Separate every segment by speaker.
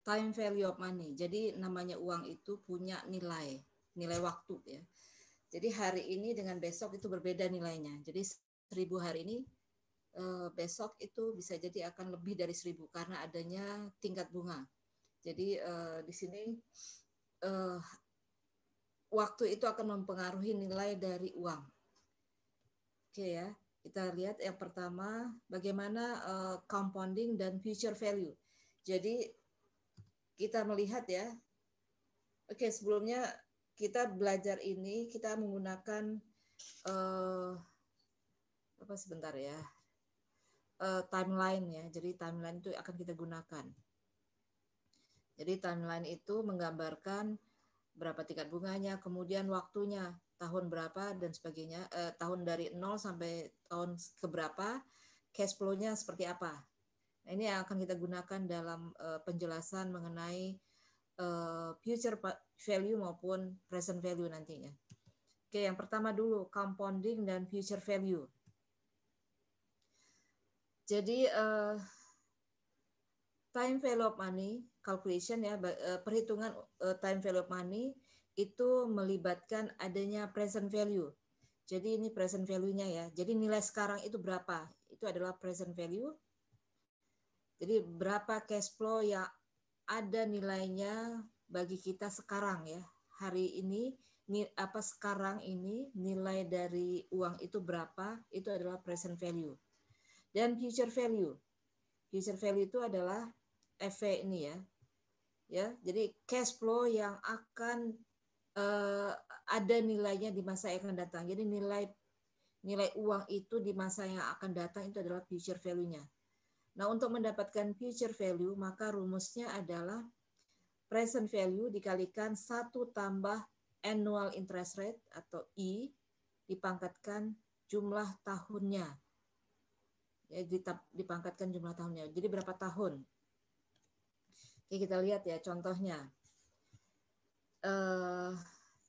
Speaker 1: time value of money. Jadi namanya uang itu punya nilai waktu ya. Jadi hari ini dengan besok itu berbeda nilainya. Jadi 1.000 hari ini besok itu bisa jadi akan lebih dari 1.000 karena adanya tingkat bunga. Jadi di sini waktu itu akan mempengaruhi nilai dari uang. Oke ya, kita lihat yang pertama bagaimana compounding dan future value. Jadi kita melihat ya, oke sebelumnya kita belajar ini kita menggunakan apa sebentar ya timeline ya. Jadi timeline itu akan kita gunakan. Jadi timeline itu menggambarkan berapa tingkat bunganya, kemudian waktunya, tahun berapa dan sebagainya, tahun dari 0 sampai tahun keberapa, cash flow-nya seperti apa. Nah, ini yang akan kita gunakan dalam penjelasan mengenai future value maupun present value nantinya. Oke, yang pertama dulu compounding dan future value. Jadi time value of money calculation ya, perhitungan time value of money itu melibatkan adanya present value. Jadi ini present value-nya ya. Jadi nilai sekarang itu berapa? Itu adalah present value. Jadi berapa cash flow yang ada nilainya bagi kita sekarang ya. Hari ini sekarang ini nilai dari uang itu berapa? Itu adalah present value. Dan future value. Future value itu adalah EV ini ya. Ya, jadi cash flow yang akan ada nilainya di masa yang akan datang. Jadi nilai uang itu di masa yang akan datang itu adalah future value-nya. Nah, untuk mendapatkan future value, maka rumusnya adalah present value dikalikan 1 tambah annual interest rate atau I dipangkatkan jumlah tahunnya. Ya, dipangkatkan jumlah tahunnya. Jadi berapa tahun? Oke, kita lihat ya contohnya.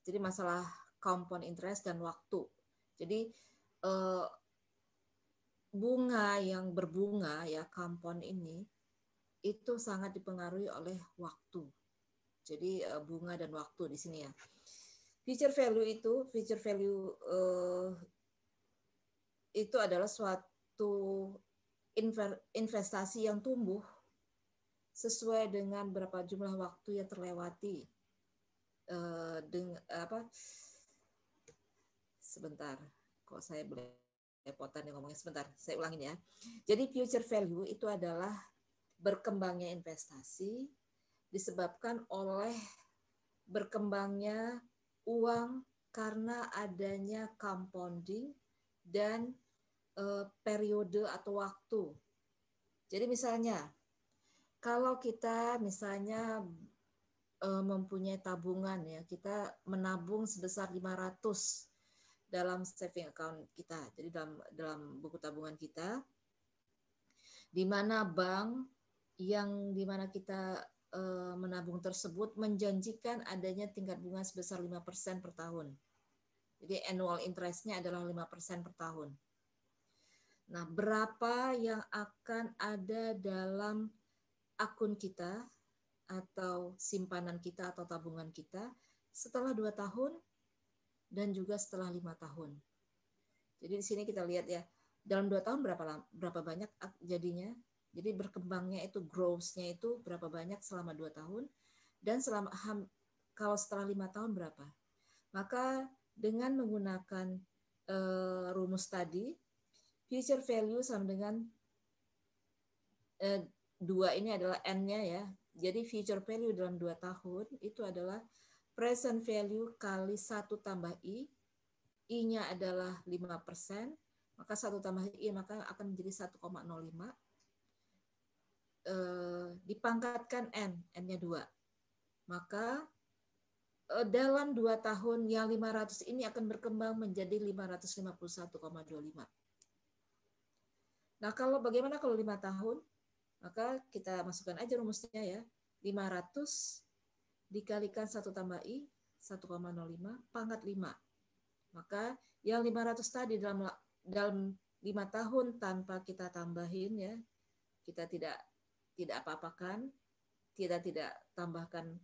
Speaker 1: Jadi masalah compound interest dan waktu. Jadi bunga yang berbunga ya compound ini itu sangat dipengaruhi oleh waktu. Jadi bunga dan waktu di sini ya. Future value itu adalah suatu investasi yang tumbuh sesuai dengan berapa jumlah waktu yang terlewati. Sebentar, kok saya belepotan yang ngomongnya sebentar, saya ulangin ya. Jadi future value itu adalah berkembangnya investasi disebabkan oleh berkembangnya uang karena adanya compounding dan periode atau waktu. Jadi misalnya kalau kita misalnya mempunyai tabungan ya, kita menabung sebesar 500 dalam saving account kita. Jadi dalam buku tabungan kita, di mana bank yang di mana kita menabung tersebut menjanjikan adanya tingkat bunga sebesar 5% per tahun. Jadi annual interest-nya adalah 5% per tahun. Nah, berapa yang akan ada dalam akun kita atau simpanan kita atau tabungan kita setelah 2 tahun dan juga setelah 5 tahun. Jadi di sini kita lihat ya, dalam 2 tahun berapa banyak jadinya. Jadi berkembangnya itu growth-nya itu berapa banyak selama 2 tahun dan kalau setelah 5 tahun berapa. Maka dengan menggunakan rumus tadi, future value sama dengan 2 ini adalah N-nya ya. Jadi future value dalam 2 tahun itu adalah present value kali 1 tambah I. I-nya adalah 5%, maka 1 tambah I maka akan menjadi 1,05. Dipangkatkan N, N-nya 2. Maka dalam 2 tahun yang 500 ini akan berkembang menjadi 551,25. Nah, bagaimana kalau 5 tahun? Maka kita masukkan aja rumusnya ya. 500 dikalikan 1 tambah I, 1,05, pangkat 5. Maka yang 500 tadi dalam 5 tahun tanpa kita tambahin ya, kita tidak apa-apakan, kita tidak tambahkan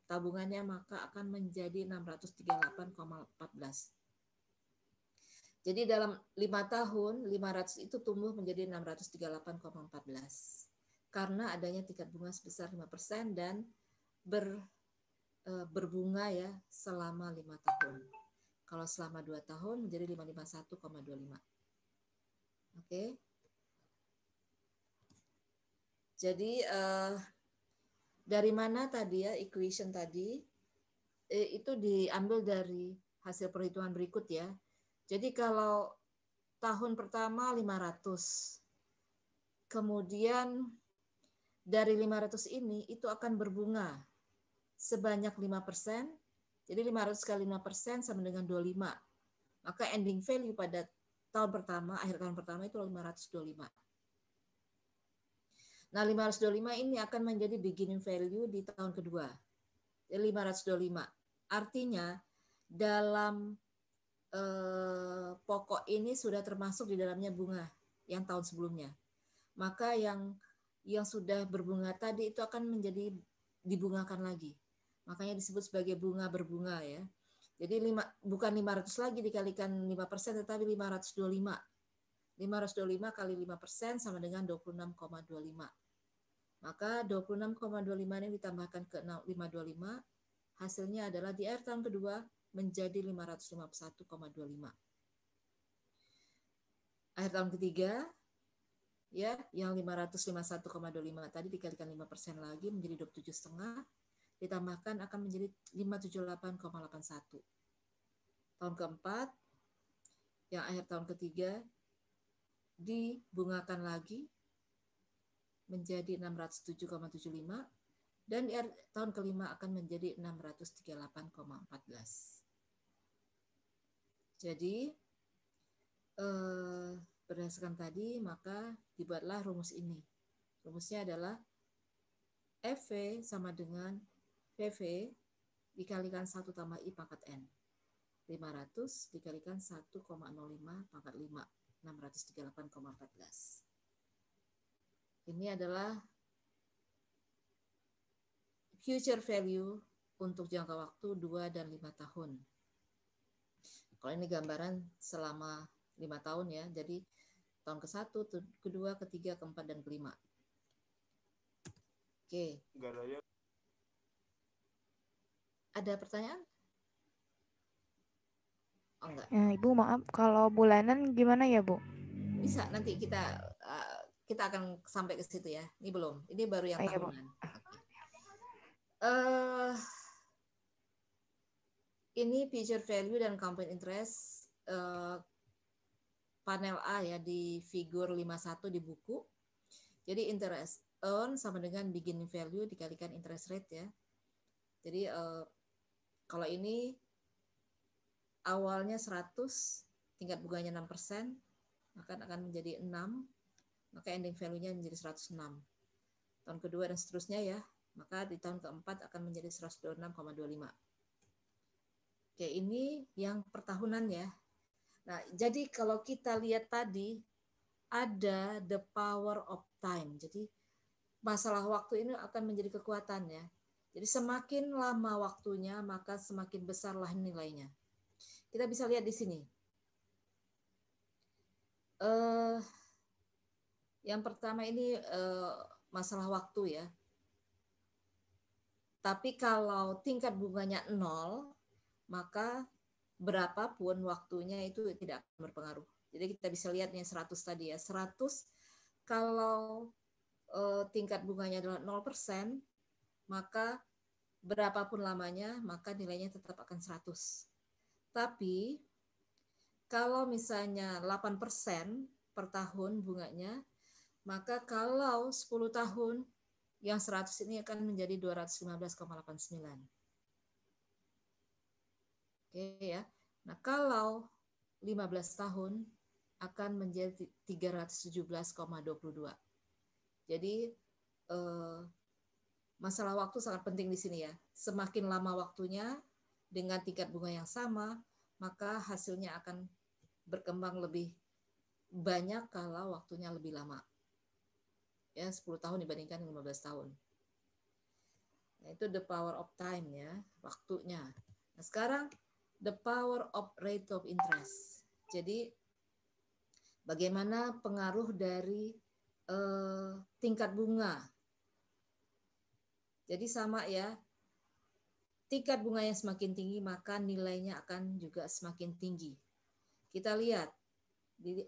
Speaker 1: tabungannya, maka akan menjadi 638,14. Jadi dalam 5 tahun 500 itu tumbuh menjadi 638,14 karena adanya tingkat bunga sebesar 5% dan berbunga ya selama 5 tahun. Kalau selama 2 tahun menjadi 551,25. Oke. Jadi dari mana tadi ya equation tadi? Itu diambil dari hasil perhitungan berikut ya. Jadi kalau tahun pertama 500, kemudian dari 500 ini itu akan berbunga sebanyak 5%, jadi 500 kali 5% sama dengan 25. Maka ending value pada tahun pertama, akhir tahun pertama itu 525. Nah 525 ini akan menjadi beginning value di tahun kedua, jadi 525. Artinya dalam pokok ini sudah termasuk di dalamnya bunga yang tahun sebelumnya. Maka yang sudah berbunga tadi itu akan menjadi dibungakan lagi. Makanya disebut sebagai bunga berbunga ya. Jadi bukan 500 lagi dikalikan 5%, tetapi 525. 525 kali 5% sama dengan 26,25. Maka 26,25 ini ditambahkan ke 525, hasilnya adalah di akhir tahun kedua menjadi 551,25. Akhir tahun ketiga, ya, yang 551,25 tadi dikalikan 5% lagi menjadi 27,5, ditambahkan akan menjadi 578,81. Tahun keempat, yang akhir tahun ketiga, dibungakan lagi menjadi 607,75, dan di tahun kelima akan menjadi 638,14. Jadi berdasarkan tadi maka dibuatlah rumus ini. Rumusnya adalah FV sama dengan PV dikalikan 1 tambah I pangkat N. 500 dikalikan 1,05 pangkat 5, 638,14. Ini adalah future value untuk jangka waktu 2 dan 5 tahun. Kalau ini gambaran selama 5 tahun ya, jadi tahun ke-1, kedua, ketiga, keempat, dan kelima. Oke. Ada pertanyaan? Oh enggak.
Speaker 2: Ibu maaf, kalau bulanan gimana ya Bu?
Speaker 1: Bisa, nanti kita akan sampai ke situ ya. Ini belum, ini baru yang tahunan. Ini future value dan compound interest panel A ya di figur 51 di buku. Jadi interest earn sama dengan beginning value dikalikan interest rate ya. Jadi kalau ini awalnya 100, tingkat bunganya 6%, maka akan menjadi 6, maka ending value-nya menjadi 106. Tahun kedua dan seterusnya ya, maka di tahun keempat akan menjadi 126,25. Oke, ini yang pertahunan ya. Nah, jadi kalau kita lihat tadi ada the power of time. Jadi masalah waktu ini akan menjadi kekuatan ya. Jadi semakin lama waktunya, maka semakin besarlah nilainya. Kita bisa lihat di sini. Yang pertama ini masalah waktu ya. Tapi kalau tingkat bunganya 0, maka berapapun waktunya itu tidak akan berpengaruh. Jadi kita bisa lihat nih 100 tadi ya. 100 kalau tingkat bunganya adalah 0%, maka berapapun lamanya, maka nilainya tetap akan 100. Tapi kalau misalnya 8% per tahun bunganya, maka kalau 10 tahun, yang 100 ini akan menjadi 215,89. Oke ya. Nah, kalau 15 tahun akan menjadi 317,22. Jadi masalah waktu sangat penting di sini ya. Semakin lama waktunya dengan tingkat bunga yang sama, maka hasilnya akan berkembang lebih banyak kalau waktunya lebih lama. Ya, 10 tahun dibandingkan 15 tahun. Itu the power of time ya, waktunya. Nah, sekarang the power of rate of interest. Jadi bagaimana pengaruh dari tingkat bunga. Jadi sama ya, tingkat bunga yang semakin tinggi maka nilainya akan juga semakin tinggi. Kita lihat,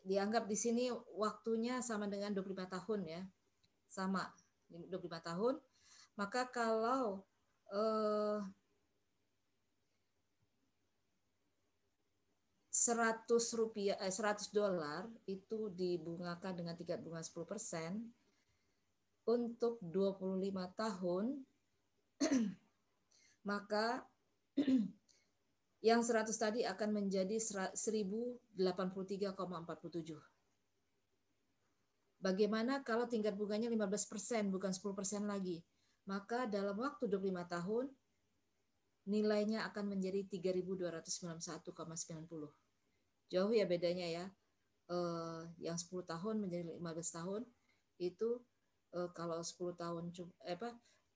Speaker 1: dianggap di sini waktunya sama dengan 25 tahun ya. Sama, 25 tahun. Maka kalau 100 dolar itu dibungakan dengan tingkat bunga 10% untuk 25 tahun, maka yang 100 tadi akan menjadi 1083,47. Bagaimana kalau tingkat bunganya 15%, bukan 10% lagi? Maka dalam waktu 25 tahun, nilainya akan menjadi 3.291,90. Jauh ya bedanya ya. Yang 10 tahun menjadi 15 tahun, itu kalau 10 tahun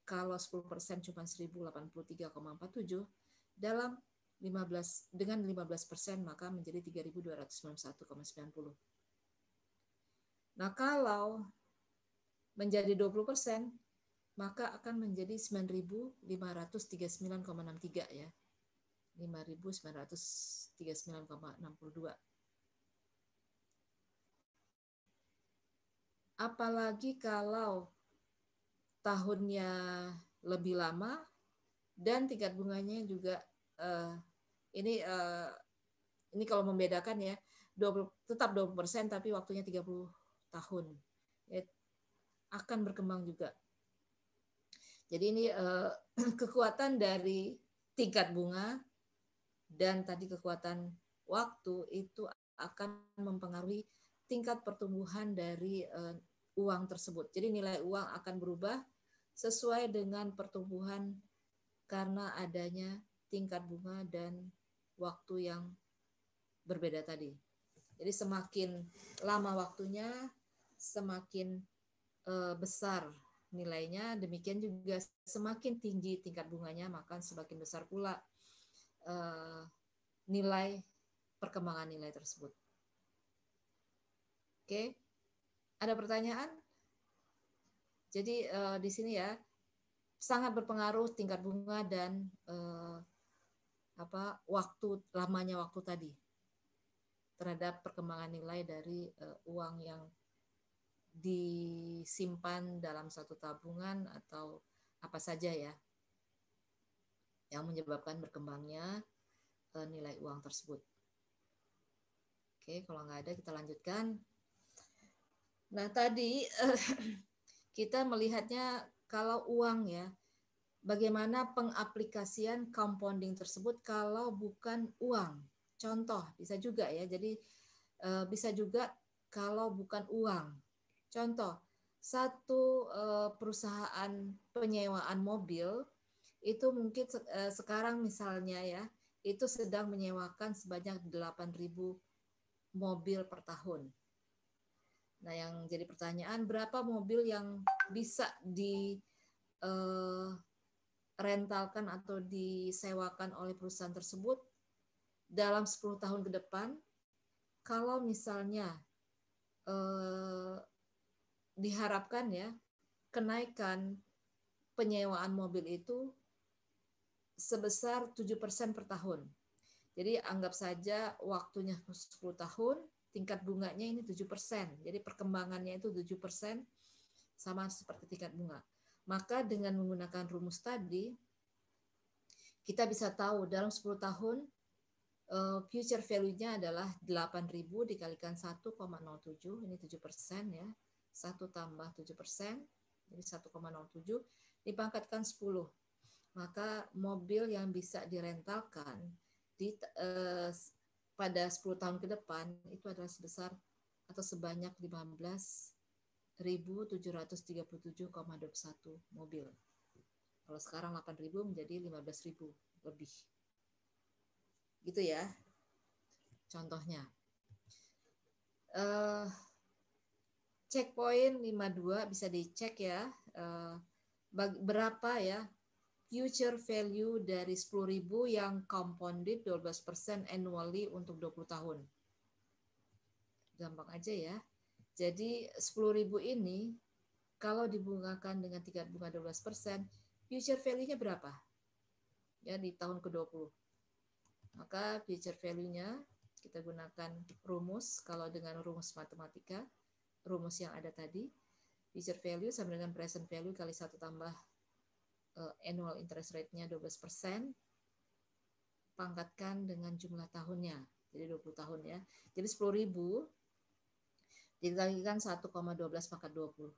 Speaker 1: kalau 10% cuma 1083,47, dengan 15% maka menjadi 3.291,90. Nah, kalau menjadi 20%, maka akan menjadi 9.539,63 ya. 5.939,62. Apalagi kalau tahunnya lebih lama dan tingkat bunganya juga ini kalau membedakan ya, tetap 20% tapi waktunya 30 tahun. Ya, akan berkembang juga. Jadi ini kekuatan dari tingkat bunga dan tadi kekuatan waktu itu akan mempengaruhi tingkat pertumbuhan dari uang tersebut. Jadi nilai uang akan berubah sesuai dengan pertumbuhan karena adanya tingkat bunga dan waktu yang berbeda tadi. Jadi semakin lama waktunya, semakin besar nilainya, demikian juga semakin tinggi tingkat bunganya, maka semakin besar pula nilai perkembangan nilai tersebut. Oke, ada pertanyaan? Jadi di sini ya sangat berpengaruh tingkat bunga dan lamanya waktu tadi terhadap perkembangan nilai dari uang yang disimpan dalam satu tabungan atau apa saja ya yang menyebabkan berkembangnya nilai uang tersebut. Oke, kalau nggak ada kita lanjutkan. Nah, tadi kita melihatnya kalau uang ya, bagaimana pengaplikasian compounding tersebut kalau bukan uang. Contoh, bisa juga ya, jadi bisa juga kalau bukan uang. Contoh, satu perusahaan penyewaan mobil itu mungkin sekarang misalnya ya, itu sedang menyewakan sebanyak 8.000 mobil per tahun. Nah, yang jadi pertanyaan, berapa mobil yang bisa rentalkan atau disewakan oleh perusahaan tersebut dalam 10 tahun ke depan kalau misalnya diharapkan ya kenaikan penyewaan mobil itu sebesar 7% per tahun. Jadi anggap saja waktunya 10 tahun, tingkat bunganya ini 7%. Jadi perkembangannya itu 7% sama seperti tingkat bunga. Maka dengan menggunakan rumus tadi, kita bisa tahu dalam 10 tahun future value-nya adalah 8.000 dikalikan 1,07, ini 7% ya. 1 tambah 7%, jadi 1,07, dipangkatkan 10. Maka mobil yang bisa direntalkan pada 10 tahun ke depan itu adalah sebesar atau sebanyak 15.737,21 mobil. Kalau sekarang 8.000 menjadi 15.000 lebih. Gitu ya. Contohnya. Checkpoint 52 bisa dicek ya. Berapa ya future value dari 10.000 yang compounded 12% annually untuk 20 tahun. Gampang aja ya. Jadi 10.000 ini kalau dibungakan dengan tingkat bunga 12%, future value-nya berapa? Ya, di tahun ke-20. Maka future value-nya kita gunakan rumus, kalau dengan rumus matematika, rumus yang ada tadi, future value sama dengan present value kali 1 tambah annual interest rate-nya 12%, pangkatkan dengan jumlah tahunnya, jadi 20 tahun ya. Jadi 10.000 dikalikan 1,12 pangkat 20.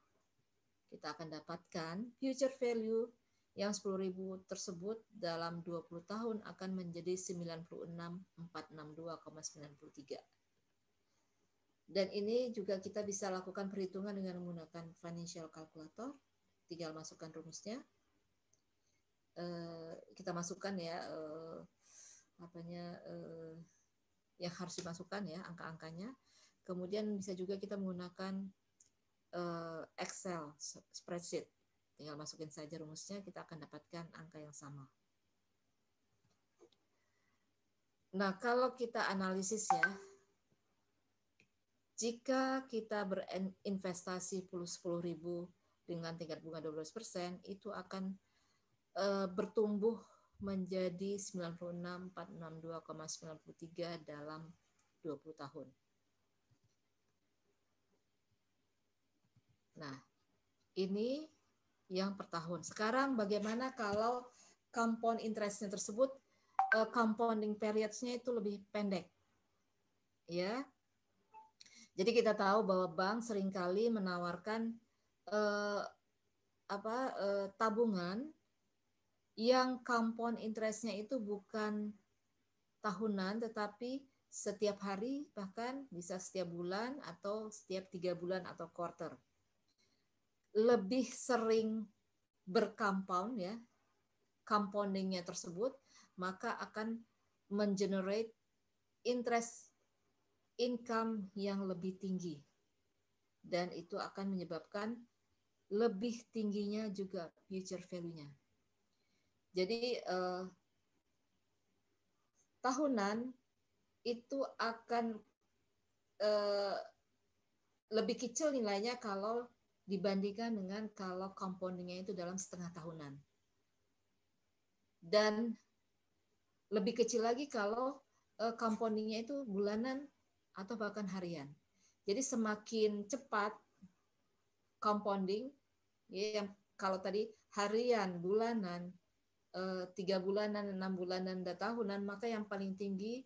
Speaker 1: Kita akan dapatkan future value yang 10.000 tersebut dalam 20 tahun akan menjadi 96.462,93. Dan ini juga kita bisa lakukan perhitungan dengan menggunakan financial calculator. Tinggal masukkan rumusnya. Kita masukkan ya yang harus dimasukkan ya angka-angkanya. Kemudian bisa juga kita menggunakan Excel spreadsheet, tinggal masukin saja rumusnya, kita akan dapatkan angka yang sama. Nah, kalau kita analisis ya, jika kita berinvestasi 10.000 dengan tingkat bunga 12%, itu akan bertumbuh menjadi 96.462,93 dalam 20 tahun. Nah, ini yang per tahun. Sekarang bagaimana kalau compound interest-nya tersebut, compounding periods-nya itu lebih pendek? Ya. Jadi kita tahu bahwa bank seringkali menawarkan tabungan yang compound interest-nya itu bukan tahunan, tetapi setiap hari, bahkan bisa setiap bulan atau setiap 3 bulan atau quarter. Lebih sering bercompound ya, compoundingnya tersebut, maka akan mengenerate interest income yang lebih tinggi. Dan itu akan menyebabkan lebih tingginya juga future value-nya. Jadi tahunan itu akan lebih kecil nilainya kalau dibandingkan dengan kalau compoundingnya itu dalam setengah tahunan. Dan lebih kecil lagi kalau compoundingnya itu bulanan atau bahkan harian. Jadi semakin cepat compounding, ya, yang kalau tadi harian, bulanan, 3 bulanan, 6 bulanan, dan tahunan, maka yang paling tinggi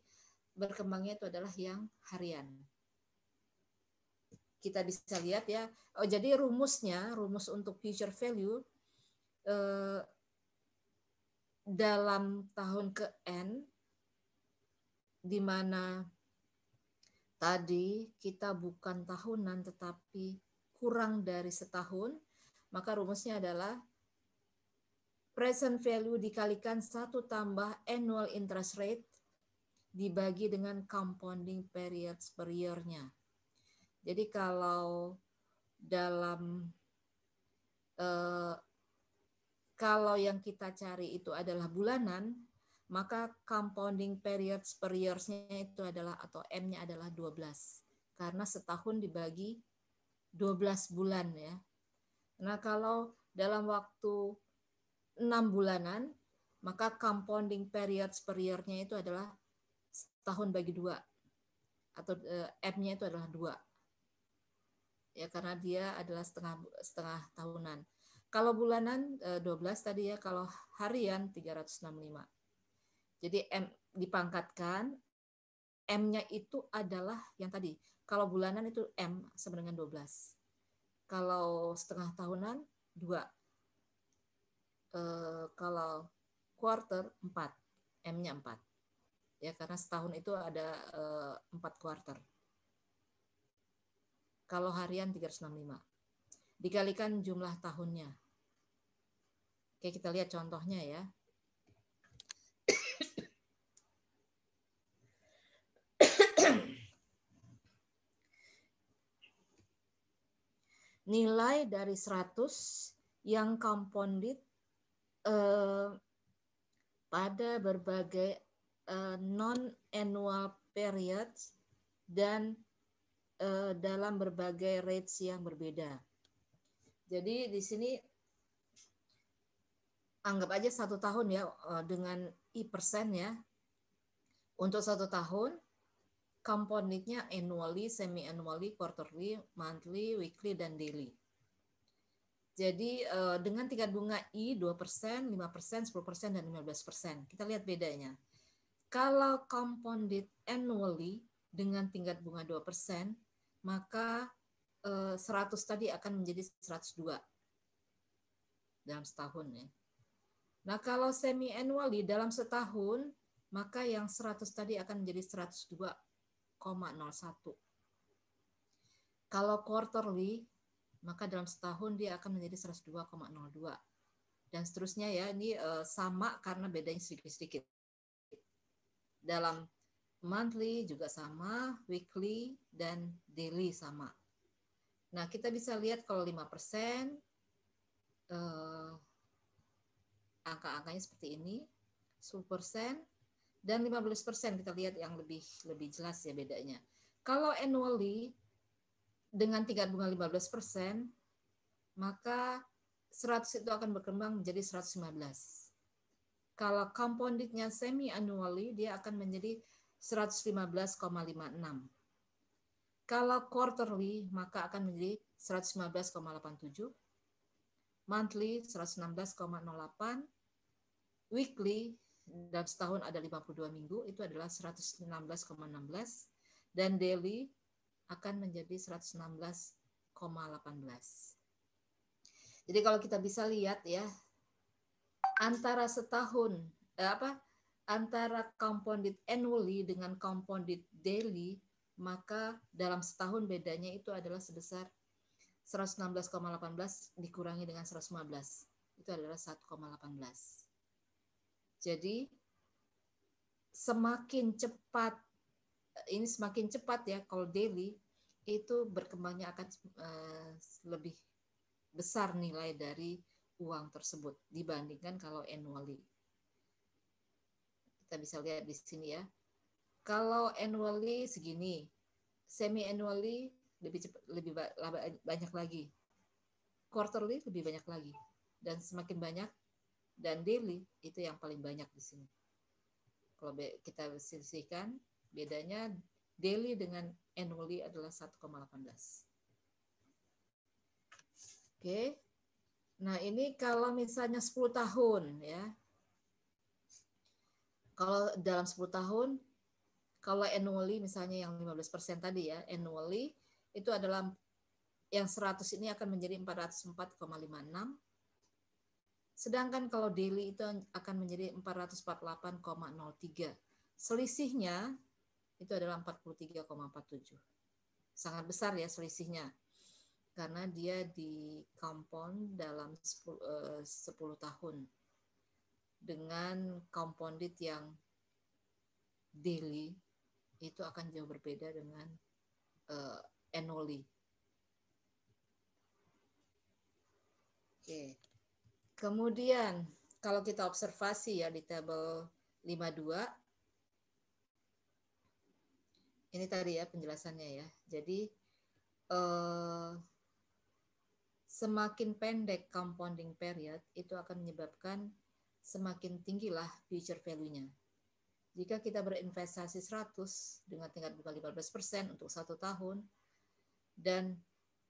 Speaker 1: berkembangnya itu adalah yang harian. Kita bisa lihat ya. Jadi rumus untuk future value dalam tahun ke N, di mana tadi kita bukan tahunan tetapi kurang dari setahun, maka rumusnya adalah present value dikalikan 1 tambah annual interest rate dibagi dengan compounding periods per year-nya. Jadi kalau dalam kalau yang kita cari itu adalah bulanan, maka compounding periods per years-nya itu adalah, atau M-nya adalah 12. Karena setahun dibagi 12 bulan ya. Nah, kalau dalam waktu 6 bulanan, maka compounding periods per year-nya itu adalah setahun bagi 2. Atau M-nya itu adalah 2. Ya, karena dia adalah setengah tahunan. Kalau bulanan 12 tadi ya, kalau harian 365. Jadi M dipangkatkan, M-nya itu adalah yang tadi. Kalau bulanan itu M sama dengan 12. Kalau setengah tahunan 2. Kalau quarter 4. M-nya 4. Ya, karena setahun itu ada 4 quarter. Kalau harian 365. Dikalikan jumlah tahunnya. Oke, kita lihat contohnya ya. Nilai dari 100 yang compounded pada berbagai non-annual periods dan dalam berbagai rates yang berbeda. Jadi di sini anggap aja 1 tahun ya dengan I% ya. Untuk 1 tahun, compoundingnya annually, semi-annually, quarterly, monthly, weekly, dan daily. Jadi dengan tingkat bunga I 2%, 5%, 10%, dan 15%. Kita lihat bedanya. Kalau compounded annually dengan tingkat bunga 2%, maka 100 tadi akan menjadi 102 dalam setahun ya. Nah, kalau semi annually dalam setahun, maka yang 100 tadi akan menjadi 102,01. Kalau quarterly, maka dalam setahun dia akan menjadi 102,02. Dan seterusnya ya, ini sama karena bedanya sedikit-sedikit. Dalam monthly juga sama, weekly, dan daily sama. Nah, kita bisa lihat kalau 5%, angka-angkanya seperti ini, 10%, dan 15%. Kita lihat yang lebih jelas ya bedanya. Kalau annually dengan tingkat bunga 15%, maka 100 itu akan berkembang menjadi 115. Kalau compoundednya semi annually, dia akan menjadi 115,56. Kalau quarterly, maka akan menjadi 115,87. Monthly 116,08. Weekly dalam setahun ada 52 minggu, itu adalah 116,16. Dan daily akan menjadi 116,18. Jadi kalau kita bisa lihat ya, antara setahun antara compounded annually dengan compounded daily, maka dalam setahun bedanya itu adalah sebesar 116,18 dikurangi dengan 115. Itu adalah 1,18. Jadi semakin cepat ya kalau daily itu berkembangnya akan lebih besar nilai dari uang tersebut dibandingkan kalau annually. Kita bisa lihat di sini ya. Kalau annually segini, semi annually lebih banyak lagi. Quarterly lebih banyak lagi. Dan semakin banyak, dan daily itu yang paling banyak di sini. Kalau kita sisihkan, bedanya daily dengan annually adalah 1,18. Oke. Nah, ini kalau misalnya 10 tahun ya. Kalau dalam 10 tahun, kalau annually misalnya yang 15% tadi ya, annually itu adalah yang 100 ini akan menjadi 404,56. Sedangkan kalau daily itu akan menjadi 448,03. Selisihnya itu adalah 43,47. Sangat besar ya selisihnya. Karena dia di compound dalam 10 tahun. Dengan compounded yang daily itu akan jauh berbeda dengan annually. Oke. Kemudian kalau kita observasi ya di tabel 52, ini tadi ya penjelasannya ya. Jadi semakin pendek compounding period itu akan menyebabkan semakin tinggilah future value-nya. Jika kita berinvestasi 100 dengan tingkat bunga 15% untuk 1 tahun dan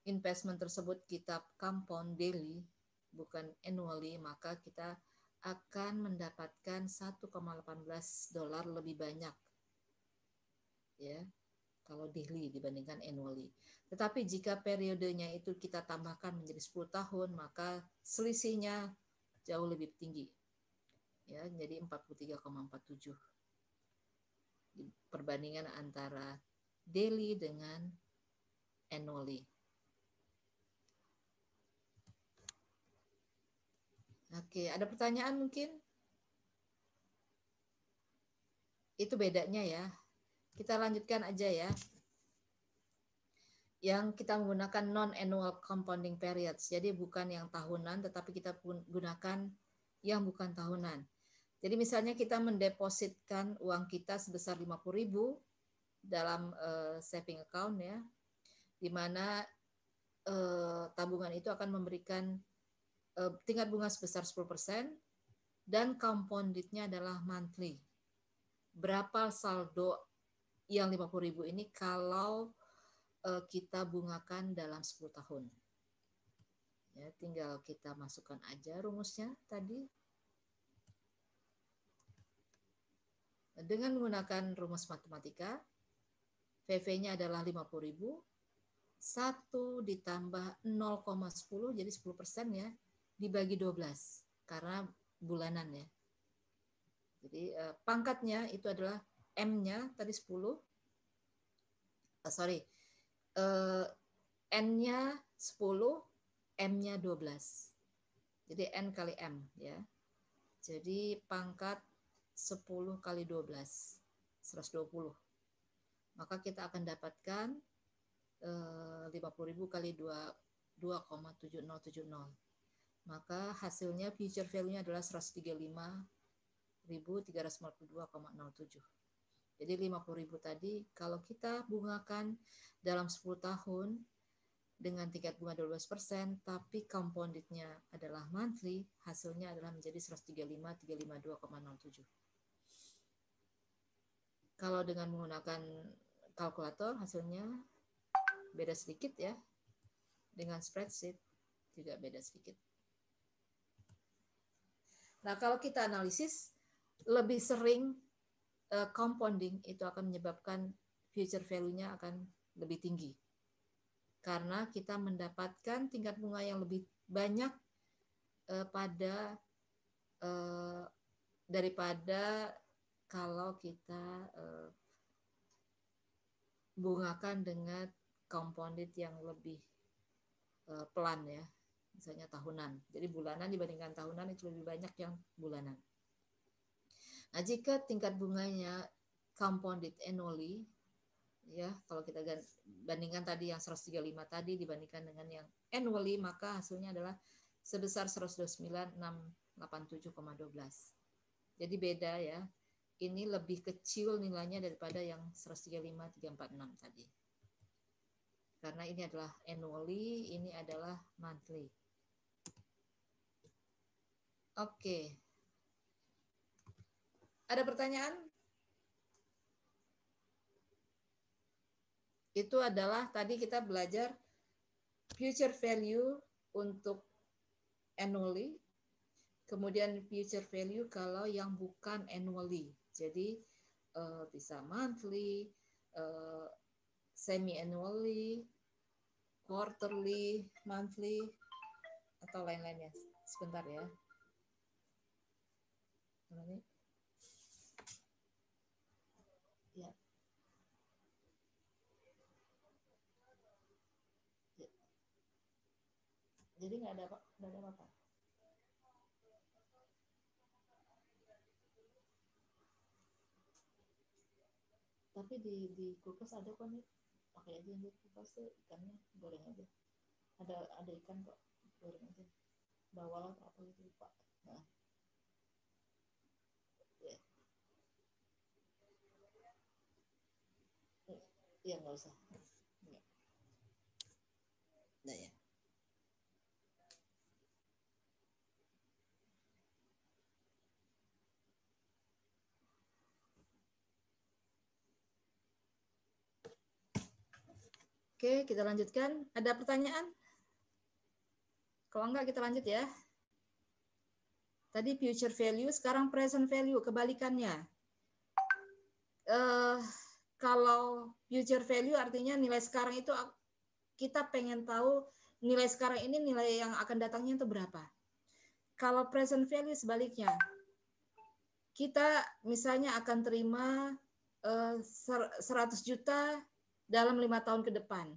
Speaker 1: investment tersebut kita compound daily bukan annually, maka kita akan mendapatkan $1,18 lebih banyak ya kalau daily dibandingkan annually. Tetapi jika periodenya itu kita tambahkan menjadi 10 tahun, maka selisihnya jauh lebih tinggi. Ya, jadi 43,47. Perbandingan antara daily dengan annually. Oke, ada pertanyaan mungkin? Itu bedanya ya. Kita lanjutkan aja ya. Yang kita menggunakan non-annual compounding periods. Jadi bukan yang tahunan, tetapi kita gunakan yang bukan tahunan. Jadi misalnya kita mendepositkan uang kita sebesar 50.000 dalam saving account ya, di mana tabungan itu akan memberikan tingkat bunga sebesar 10% dan compounded-nya adalah monthly. Berapa saldo yang 50.000 ini kalau kita bungakan dalam 10 tahun. Ya, tinggal kita masukkan aja rumusnya tadi. Dengan menggunakan rumus matematika, VV-nya adalah 50.000, 1 ditambah 0,10, jadi 10% ya, dibagi 12, karena bulanan ya. Jadi pangkatnya itu adalah M-nya tadi 10, N-nya 10, M-nya 12. Jadi N kali M ya. Jadi pangkat 10 kali 12, 120. Maka kita akan dapatkan 50.000 kali 2,7070. Maka hasilnya future value-nya adalah 135.352,07. Jadi 50.000 tadi kalau kita bungakan dalam 10 tahun dengan tingkat bunga 12%, tapi compounded-nya adalah monthly, hasilnya adalah menjadi 135.352,07. Kalau dengan menggunakan kalkulator hasilnya beda sedikit ya. Dengan spreadsheet juga beda sedikit. Nah, kalau kita analisis lebih sering compounding itu akan menyebabkan future value-nya akan lebih tinggi. Karena kita mendapatkan tingkat bunga yang lebih banyak daripada kalau kita bungakan dengan compounded yang lebih pelan ya, misalnya tahunan. Jadi bulanan dibandingkan tahunan itu lebih banyak yang bulanan. Nah, jika tingkat bunganya compounded annually, ya kalau kita bandingkan tadi yang 135 tadi dibandingkan dengan yang annually, maka hasilnya adalah sebesar 129.687,12. Jadi beda ya. Ini lebih kecil nilainya daripada yang 135.346 tadi. Karena ini adalah annually, ini adalah monthly. Oke. Ada pertanyaan? Itu adalah tadi kita belajar future value untuk annually, kemudian future value kalau yang bukan annually. Jadi bisa monthly, semi-annually, quarterly, monthly, atau lain-lainnya. Sebentar ya. Ini. Ya. Jadi nggak ada apa-apa. Tapi di kulkas ada kok nih. Pakai aja yang di kulkas tuh ikannya, goreng aja. Ada ikan kok, goreng aja. Bawal atau apa gitu lupa. Nah. Ya nggak usah. Nah ya. Oke, kita lanjutkan. Ada pertanyaan? Kalau enggak, kita lanjut ya. Tadi future value, sekarang present value, kebalikannya. Kalau future value artinya nilai sekarang itu kita pengen tahu nilai sekarang ini nilai yang akan datangnya itu berapa. Kalau present value sebaliknya. Kita misalnya akan terima 100 juta dalam 5 tahun ke depan.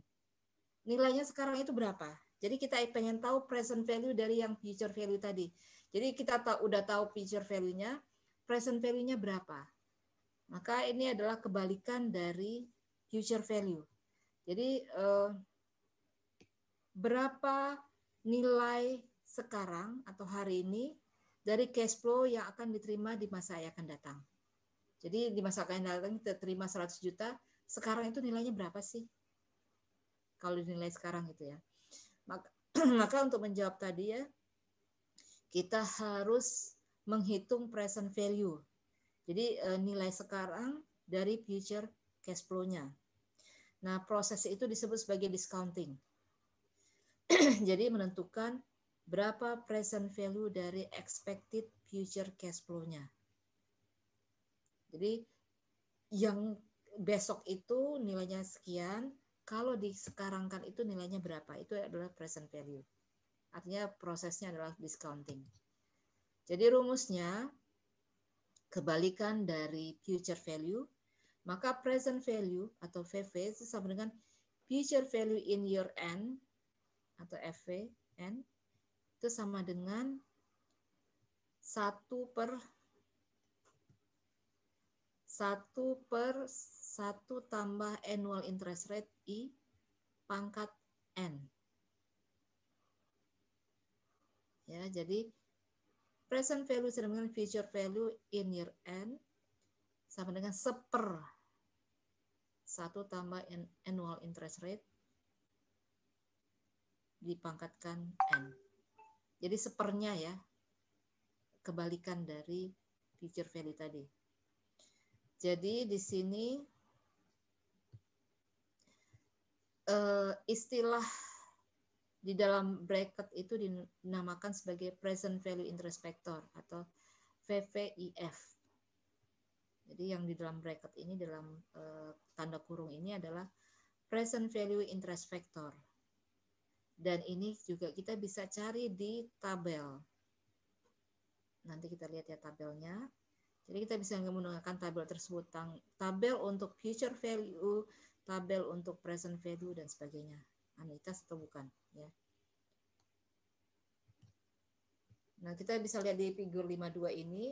Speaker 1: Nilainya sekarang itu berapa? Jadi kita pengen tahu present value dari yang future value tadi. Jadi kita udah tahu future value-nya, present value-nya berapa. Maka ini adalah kebalikan dari future value. Jadi berapa nilai sekarang atau hari ini dari cash flow yang akan diterima di masa yang akan datang. Jadi di masa akan datang kita terima 100 juta, sekarang itu nilainya berapa sih? Kalau dinilai sekarang gitu ya. Maka untuk menjawab tadi ya, kita harus menghitung present value. Jadi nilai sekarang dari future cash flow-nya. Nah, proses itu disebut sebagai discounting. Jadi menentukan berapa present value dari expected future cash flow-nya. Jadi yang besok itu nilainya sekian, kalau disekarangkan itu nilainya berapa? Itu adalah present value. Artinya prosesnya adalah discounting. Jadi rumusnya kebalikan dari future value, maka present value atau VV itu sama dengan future value in year end atau FVN itu sama dengan 1 per 1 tambah annual interest rate I pangkat N. Ya, jadi present value sama dengan future value in year end sama dengan 1/1 tambah annual interest rate dipangkatkan N. Jadi 1/nya ya, kebalikan dari future value tadi. Jadi di sini istilah di dalam bracket itu dinamakan sebagai present value interest factor atau VVIF. Jadi yang di dalam bracket ini dalam tanda kurung ini adalah present value interest factor. Dan ini juga kita bisa cari di tabel. Nanti kita lihat ya tabelnya. Jadi kita bisa menggunakan tabel tersebut, tabel untuk future value, tabel untuk present value dan sebagainya. Anitas atau bukan ya. Nah, kita bisa lihat di figur 52 ini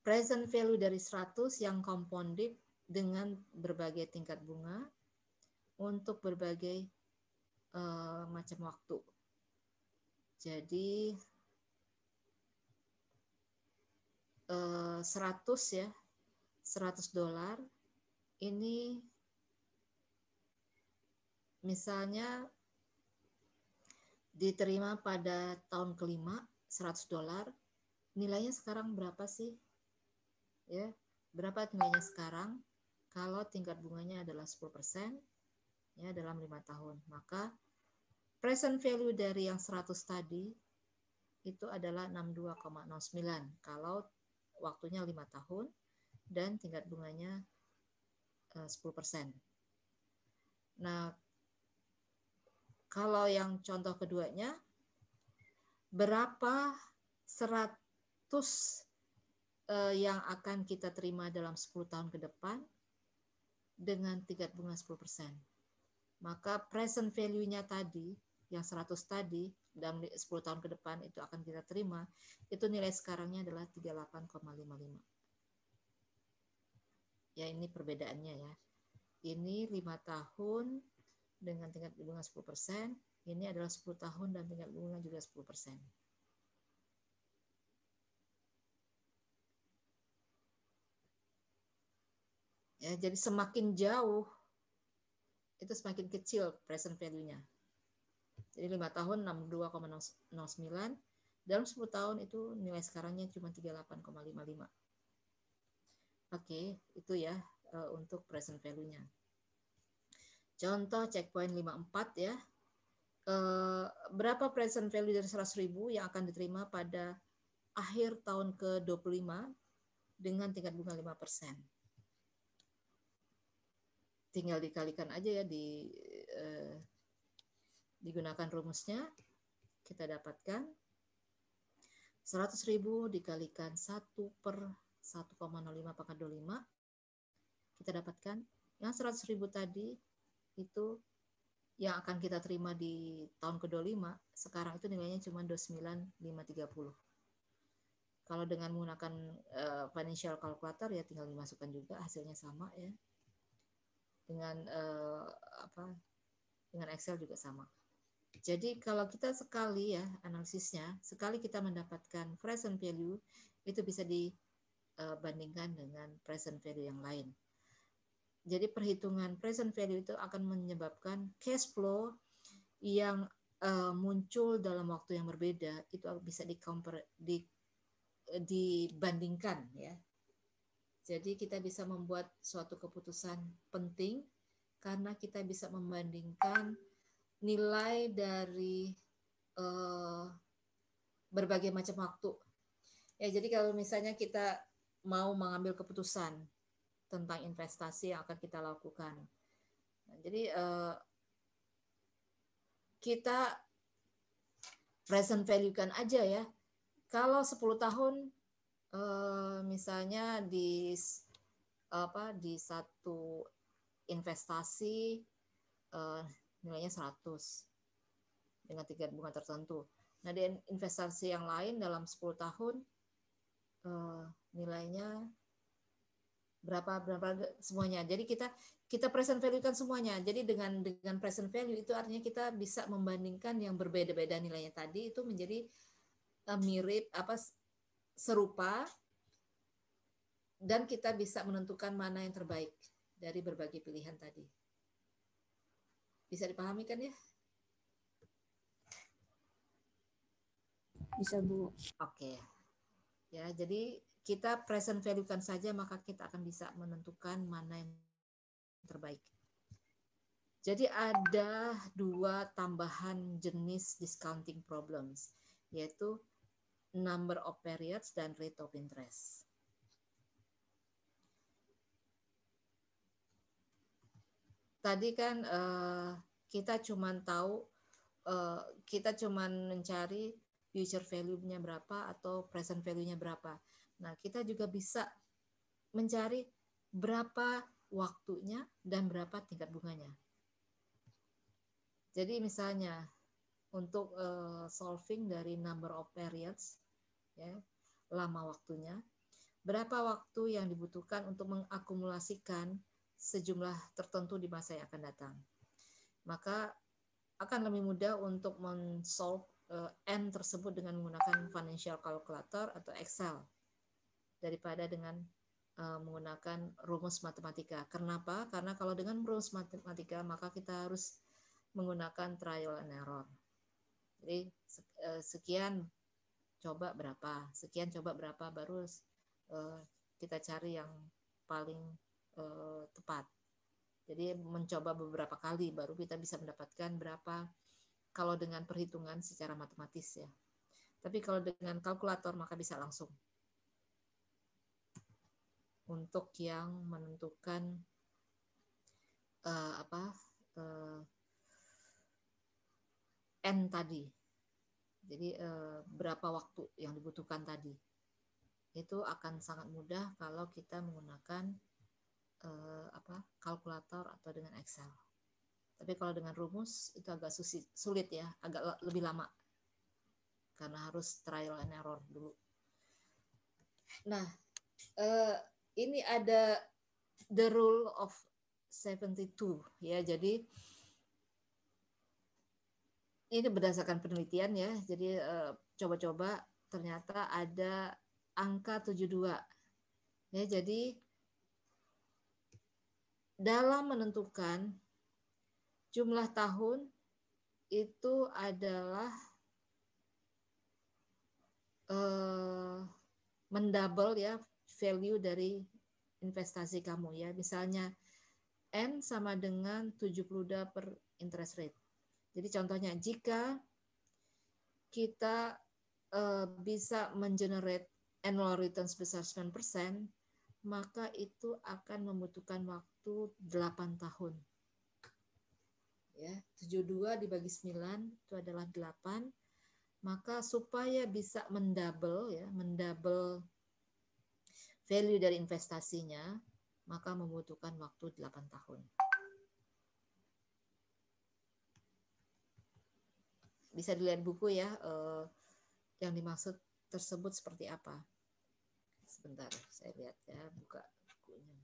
Speaker 1: present value dari 100 yang compounded dengan berbagai tingkat bunga untuk berbagai macam waktu. Jadi 100 ya, $100 ini misalnya diterima pada tahun kelima $100, nilainya sekarang berapa sih? Ya, berapa nilainya sekarang? Kalau tingkat bunganya adalah 10% ya dalam 5 tahun, maka present value dari yang 100 tadi itu adalah 62,09 kalau waktunya 5 tahun dan tingkat bunganya 10%. Nah, kalau yang contoh keduanya, berapa 100 yang akan kita terima dalam 10 tahun ke depan dengan tingkat bunga 10%. Maka present value-nya tadi, yang 100 tadi, dalam 10 tahun ke depan itu akan kita terima, itu nilai sekarangnya adalah 38,55. Ya, ini perbedaannya ya. Ini 5 tahun dengan tingkat bunga 10%, ini adalah 10 tahun dan tingkat bunga juga 10%. Ya, jadi semakin jauh itu semakin kecil present value-nya. Jadi 5 tahun 62,09, dalam 10 tahun itu nilai sekarangnya cuma 38,55. Oke, itu ya untuk present value-nya. Contoh checkpoint 54 ya. Berapa present value dari 100.000 yang akan diterima pada akhir tahun ke-25 dengan tingkat bunga 5%. Tinggal dikalikan aja ya, digunakan rumusnya, kita dapatkan 100.000 dikalikan 1/1,05 pangkat 25, kita dapatkan yang 100.000 tadi itu yang akan kita terima di tahun ke-25, sekarang itu nilainya cuma 29.530. Kalau dengan menggunakan financial calculator ya tinggal dimasukkan juga, hasilnya sama ya. Dengan dengan Excel juga sama. Jadi kalau kita sekali ya analisisnya, sekali kita mendapatkan present value, itu bisa dibandingkan dengan present value yang lain. Jadi perhitungan present value itu akan menyebabkan cash flow yang muncul dalam waktu yang berbeda, itu bisa dibandingkan ya. Jadi kita bisa membuat suatu keputusan penting karena kita bisa membandingkan nilai dari berbagai macam waktu. Ya, jadi kalau misalnya kita mau mengambil keputusan tentang investasi yang akan kita lakukan. Nah, jadi kita present value kan aja ya. Kalau 10 tahun misalnya di satu investasi nilainya 100 dengan tingkat bunga tertentu. Nah, di investasi yang lain dalam 10 tahun nilainya berapa semuanya. Jadi kita present value kan semuanya. Jadi dengan present value itu artinya kita bisa membandingkan yang berbeda-beda nilainya tadi itu menjadi mirip serupa, dan kita bisa menentukan mana yang terbaik dari berbagai pilihan tadi. Bisa dipahami kan ya?
Speaker 3: Bisa, Bu.
Speaker 1: Oke. Ya, jadi kita present value-kan saja, maka kita akan bisa menentukan mana yang terbaik. Jadi ada 2 tambahan jenis discounting problems, yaitu number of periods dan rate of interest. Tadi kan kita cuman tahu, kita cuman mencari future value-nya berapa atau present value-nya berapa. Nah, kita juga bisa mencari berapa waktunya dan berapa tingkat bunganya. Jadi misalnya untuk solving dari number of periods, ya, lama waktunya, berapa waktu yang dibutuhkan untuk mengakumulasikan sejumlah tertentu di masa yang akan datang. Maka akan lebih mudah untuk men-solve N tersebut dengan menggunakan financial calculator atau Excel daripada dengan menggunakan rumus matematika. Kenapa? Karena kalau dengan rumus matematika maka kita harus menggunakan trial and error. Jadi sekian coba berapa, sekian coba berapa, baru kita cari yang paling tepat. Jadi mencoba beberapa kali baru kita bisa mendapatkan berapa kalau dengan perhitungan secara matematis ya. Tapi kalau dengan kalkulator maka bisa langsung. Untuk yang menentukan N tadi. Jadi berapa waktu yang dibutuhkan tadi. Itu akan sangat mudah kalau kita menggunakan kalkulator atau dengan Excel. Tapi kalau dengan rumus itu agak sulit ya, agak lebih lama. Karena harus trial and error dulu. Nah, ini ada the rule of 72 ya. Jadi ini berdasarkan penelitian ya. Jadi coba-coba ternyata ada angka 72. Ya, jadi dalam menentukan jumlah tahun itu adalah mendouble ya value dari investasi kamu ya. Misalnya N sama dengan 70 per interest rate. Jadi contohnya jika kita bisa mengenerate annual return sebesar 9%, maka itu akan membutuhkan waktu 8 tahun. Ya, 72 dibagi 9 itu adalah 8. Maka supaya bisa mendouble value dari investasinya, maka membutuhkan waktu 8 tahun. Bisa dilihat buku ya, yang dimaksud tersebut seperti apa. Sebentar, saya lihat ya, buka bukunya.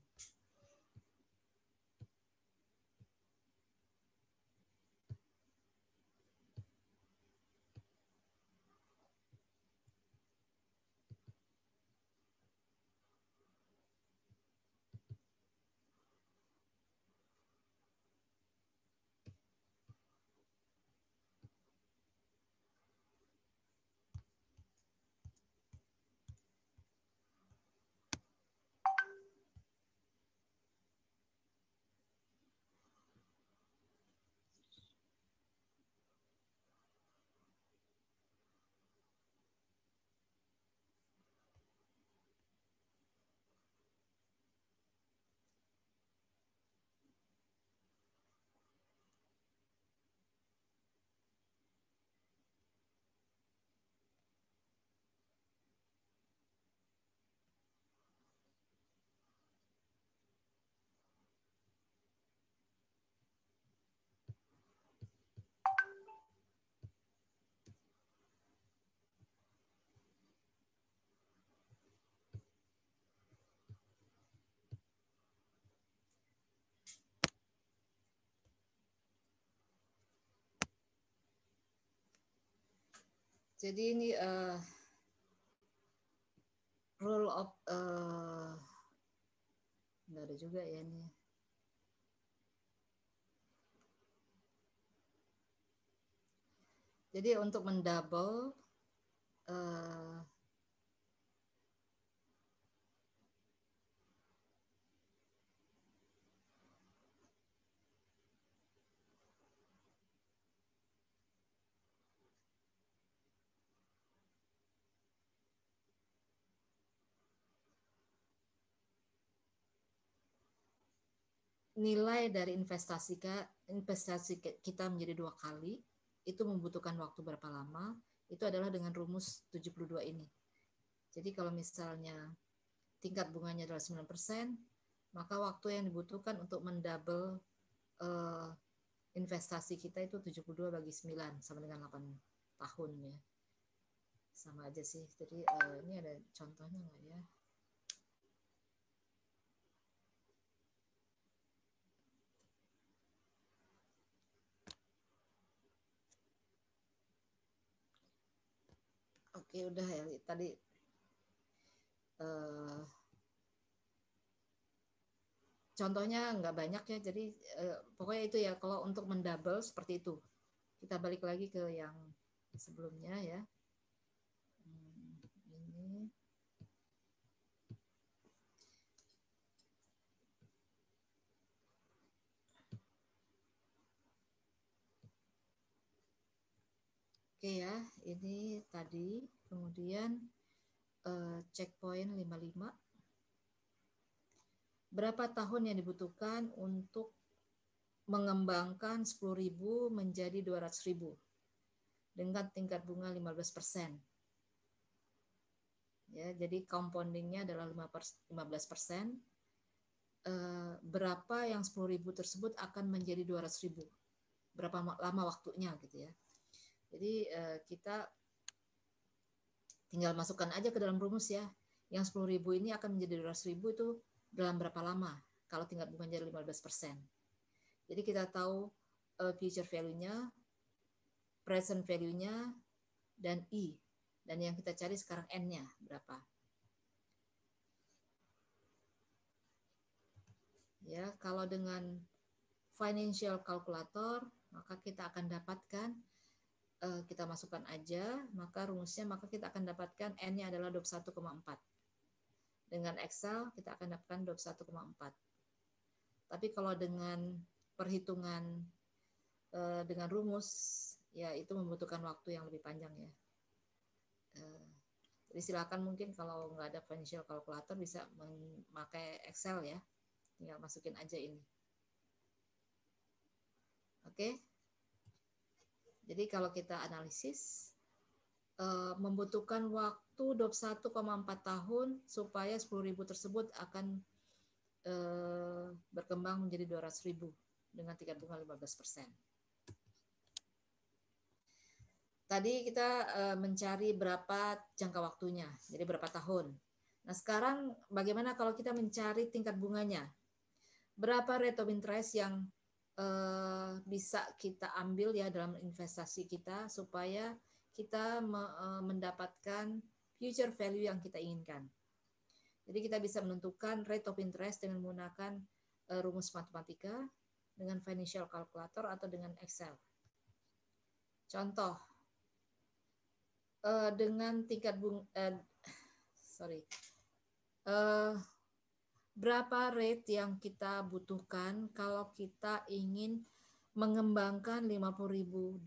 Speaker 1: Jadi ini rule of nggak ada juga ya ini. Jadi untuk mendouble nilai dari investasi kita menjadi 2 kali, itu membutuhkan waktu berapa lama, itu adalah dengan rumus 72 ini. Jadi kalau misalnya tingkat bunganya adalah 9%, maka waktu yang dibutuhkan untuk mendouble investasi kita itu 72 bagi 9, sama dengan 8 tahun ya. Sama aja sih. Jadi ini ada contohnya nggak ya? Oke, udah ya tadi contohnya nggak banyak ya, jadi pokoknya itu ya, kalau untuk mendouble seperti itu. Kita balik lagi ke yang sebelumnya ya. Ini. Oke ya, ini tadi, kemudian checkpoint 55. Berapa tahun yang dibutuhkan untuk mengembangkan 10.000 menjadi 200.000 dengan tingkat bunga 15%. Ya, jadi compoundingnya adalah 15%. Berapa yang 10.000 tersebut akan menjadi 200.000? Berapa lama waktunya gitu ya. Jadi kita tinggal masukkan aja ke dalam rumus ya. Yang 10.000 ini akan menjadi 200.000 itu dalam berapa lama? Kalau tingkat bunganya 15%. Jadi kita tahu future value-nya, present value-nya, dan I. Dan yang kita cari sekarang N-nya berapa. Ya, kalau dengan financial calculator, maka kita akan dapatkan, kita masukkan aja, maka rumusnya, maka kita akan dapatkan N-nya adalah 21,4. Dengan Excel, kita akan dapatkan 21,4. Tapi kalau dengan perhitungan dengan rumus, ya itu membutuhkan waktu yang lebih panjang ya. Jadi silakan, mungkin kalau nggak ada financial calculator bisa memakai Excel ya. Tinggal masukin aja ini. Oke. Jadi kalau kita analisis, membutuhkan waktu 21,4 tahun supaya 10.000 tersebut akan berkembang menjadi 200.000 dengan tingkat bunga 15%. Tadi kita mencari berapa jangka waktunya, jadi berapa tahun. Nah sekarang bagaimana kalau kita mencari tingkat bunganya? Berapa rate of interest yang bisa kita ambil ya dalam investasi kita supaya kita mendapatkan future value yang kita inginkan. Jadi kita bisa menentukan rate of interest dengan menggunakan rumus matematika, dengan financial calculator atau dengan Excel. Contoh, dengan tingkat berapa rate yang kita butuhkan kalau kita ingin mengembangkan $50.000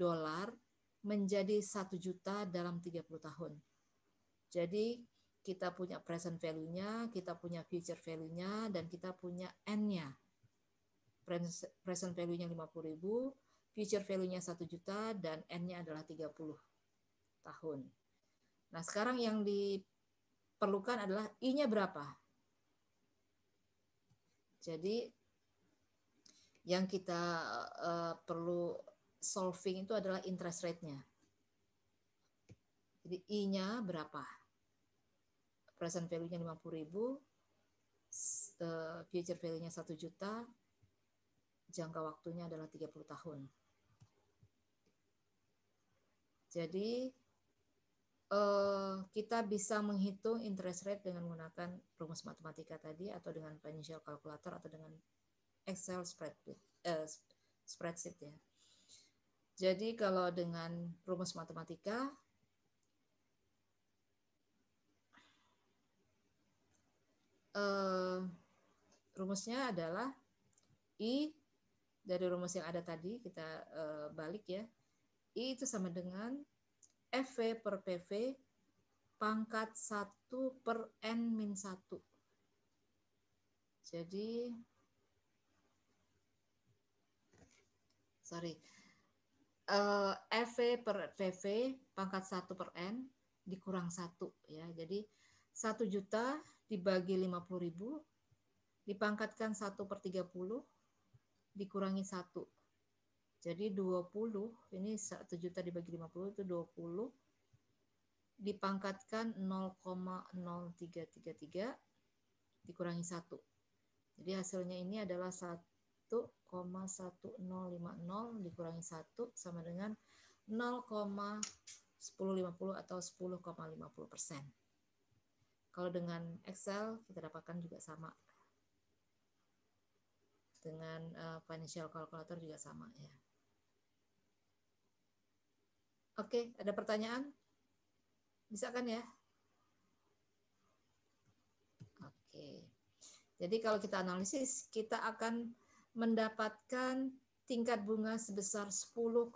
Speaker 1: menjadi 1 juta dalam 30 tahun. Jadi kita punya present value-nya, kita punya future value-nya, dan kita punya N-nya. Present value-nya 50.000, future value-nya 1 juta, dan N-nya adalah 30 tahun. Nah, sekarang yang diperlukan adalah I-nya berapa? Jadi yang kita perlu solving itu adalah interest rate-nya. Jadi I-nya berapa? Present value-nya 50.000, future value-nya 1 juta, jangka waktunya adalah 30 tahun. Jadi kita bisa menghitung interest rate dengan menggunakan rumus matematika tadi, atau dengan financial calculator, atau dengan Excel spreadsheet ya. Jadi kalau dengan rumus matematika, rumusnya adalah I dari rumus yang ada tadi, kita balik ya. I itu sama dengan FV per PV pangkat 1 per N min 1. Jadi, FV per PV pangkat 1 per N dikurang 1 ya. Jadi 1 juta dibagi 50.000 dipangkatkan 1 per 30 dikurangi 1. Jadi 20, ini 1 juta dibagi 50 itu 20 dipangkatkan 0,0333 dikurangi 1. Jadi hasilnya ini adalah 1,1050 dikurangi 1 sama dengan 0,1050 atau 10,50%. Kalau dengan Excel kita dapatkan juga sama. Dengan financial calculator juga sama ya. Oke, ada pertanyaan? Bisa kan ya? Oke. Jadi kalau kita analisis, kita akan mendapatkan tingkat bunga sebesar 10,50%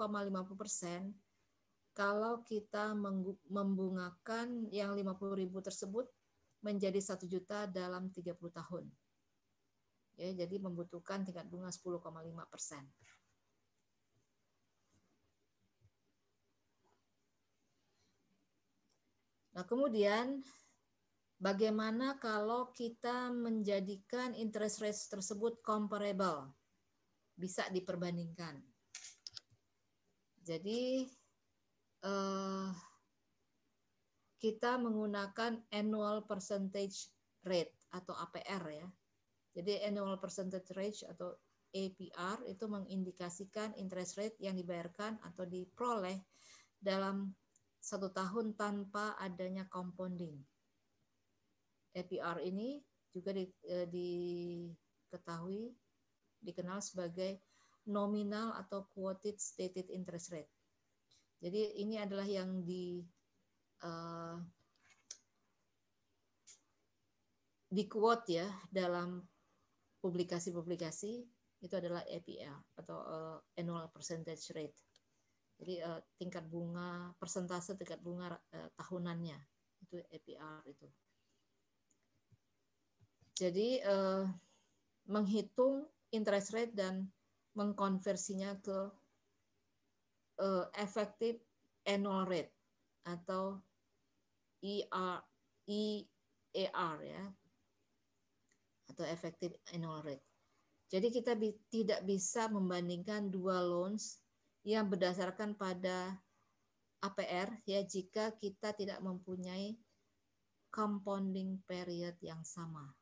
Speaker 1: kalau kita membungakan yang 50.000 tersebut menjadi 1 juta dalam 30 tahun. Ya, jadi membutuhkan tingkat bunga 10,5%. Nah, kemudian bagaimana kalau kita menjadikan interest rate tersebut comparable? Bisa diperbandingkan. Jadi, kita menggunakan annual percentage rate atau APR ya. Jadi annual percentage rate atau APR itu mengindikasikan interest rate yang dibayarkan atau diperoleh dalam 1 tahun tanpa adanya compounding. APR ini juga dikenal sebagai nominal atau quoted stated interest rate. Jadi ini adalah yang di quote ya dalam publikasi-publikasi, itu adalah APR atau annual percentage rate. Jadi tingkat bunga, persentase tingkat bunga tahunannya itu APR itu. Jadi menghitung interest rate dan mengkonversinya ke effective annual rate atau EAR ya, atau effective annual rate. Jadi kita tidak bisa membandingkan dua loans yang berdasarkan pada APR ya jika kita tidak mempunyai compounding period yang sama.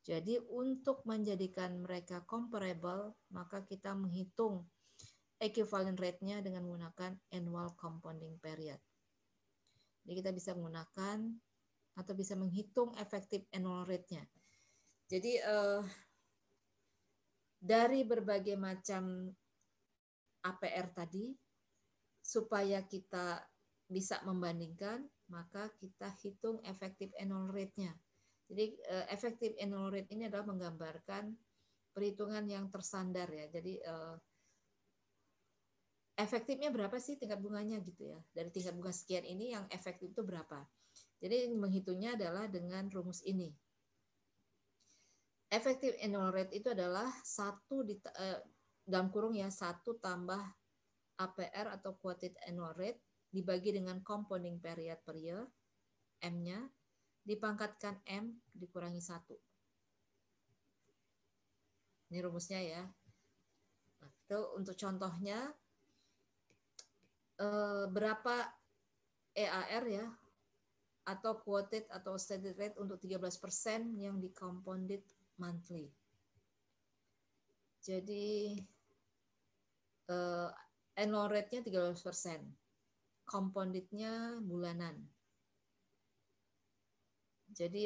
Speaker 1: Jadi untuk menjadikan mereka comparable, maka kita menghitung equivalent rate-nya dengan menggunakan annual compounding period. Jadi kita bisa menggunakan atau bisa menghitung effective annual rate-nya. Jadi dari berbagai macam APR tadi, supaya kita bisa membandingkan, maka kita hitung effective annual rate-nya. Jadi effective annual rate ini adalah menggambarkan perhitungan yang tersandar ya. Jadi efektifnya berapa sih tingkat bunganya gitu ya. Dari tingkat bunga sekian ini yang efektif itu berapa. Jadi menghitungnya adalah dengan rumus ini. Effective annual rate itu adalah 1 dalam kurung ya 1 tambah APR atau quoted annual rate dibagi dengan compounding period per year, M-nya, dipangkatkan M dikurangi 1. Ini rumusnya ya. Nah, itu untuk contohnya berapa EAR ya, atau quoted atau stated rate untuk 13% yang di compounded monthly. Jadi annual rate-nya 13%. compounded-nya bulanan. Jadi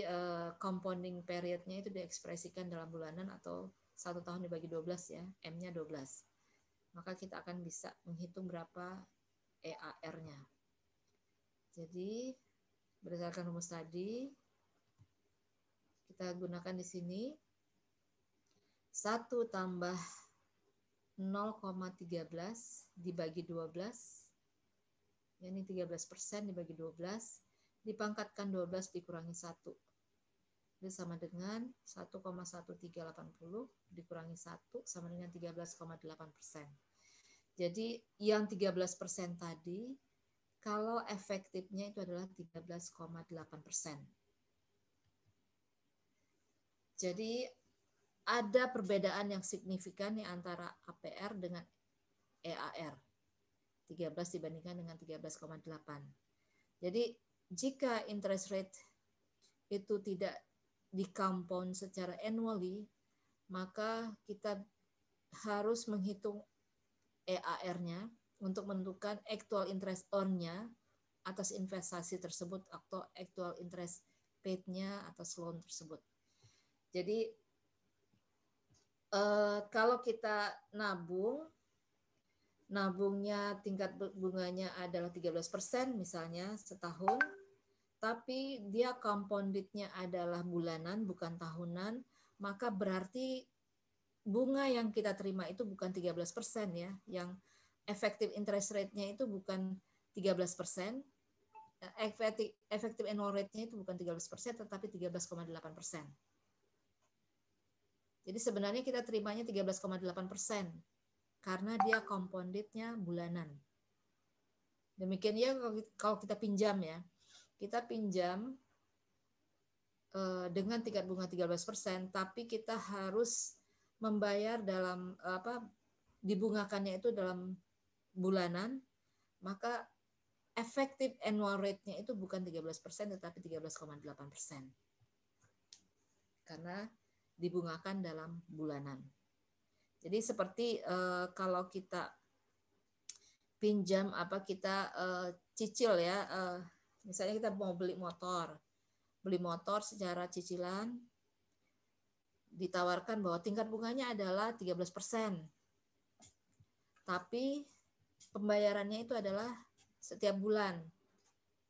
Speaker 1: compounding period-nya itu diekspresikan dalam bulanan atau 1 tahun dibagi 12 ya, M-nya 12. Maka kita akan bisa menghitung berapa EAR-nya. Jadi berdasarkan rumus tadi, kita gunakan di sini 1 tambah 0,13 dibagi 12, ini 13% dibagi 12, dipangkatkan 12 dikurangi 1. Itu sama dengan 1,1380 dikurangi 1 sama dengan 13,8%. Jadi yang 13% tadi, kalau efektifnya itu adalah 13,8%. Jadi ada perbedaan yang signifikan antara APR dengan EAR. 13 dibandingkan dengan 13,8. Jadi jika interest rate itu tidak di-compound secara annually, maka kita harus menghitung EAR-nya untuk menentukan actual interest earn-nya atas investasi tersebut atau actual interest paid-nya atas loan tersebut. Jadi kalau kita nabungnya tingkat bunganya adalah 13% misalnya setahun, tapi dia compounded-nya adalah bulanan bukan tahunan, maka berarti bunga yang kita terima itu bukan 13% ya, yang effective interest rate-nya itu bukan 13%, effective annual rate-nya itu bukan 13%, tetapi 13,8%. Jadi sebenarnya kita terimanya 13,8% karena dia compounded-nya bulanan. Demikian ya kalau kita pinjam ya. Kita pinjam dengan tingkat bunga 13%, tapi kita harus membayar dalam dibungakannya itu dalam bulanan, maka effective annual rate-nya itu bukan 13% tetapi 13,8%. Karena dibungakan dalam bulanan. Jadi seperti kalau kita pinjam kita cicil ya, misalnya kita mau beli motor secara cicilan ditawarkan bahwa tingkat bunganya adalah 13%. Tapi pembayarannya itu adalah setiap bulan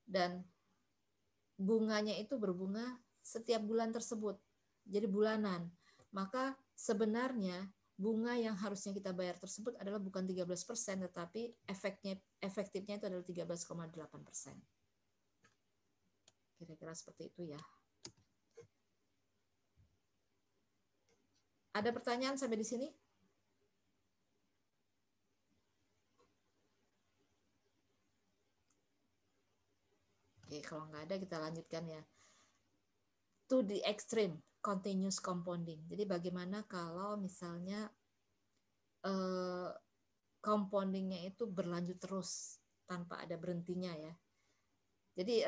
Speaker 1: dan bunganya itu berbunga setiap bulan tersebut. Jadi bulanan. Maka sebenarnya bunga yang harusnya kita bayar tersebut adalah bukan 13%, tetapi efektifnya itu adalah 13,8%. Kira-kira seperti itu ya. Ada pertanyaan sampai di sini? Oke, kalau nggak ada kita lanjutkan ya. To the extreme, continuous compounding. Jadi bagaimana kalau misalnya compoundingnya itu berlanjut terus tanpa ada berhentinya ya. Jadi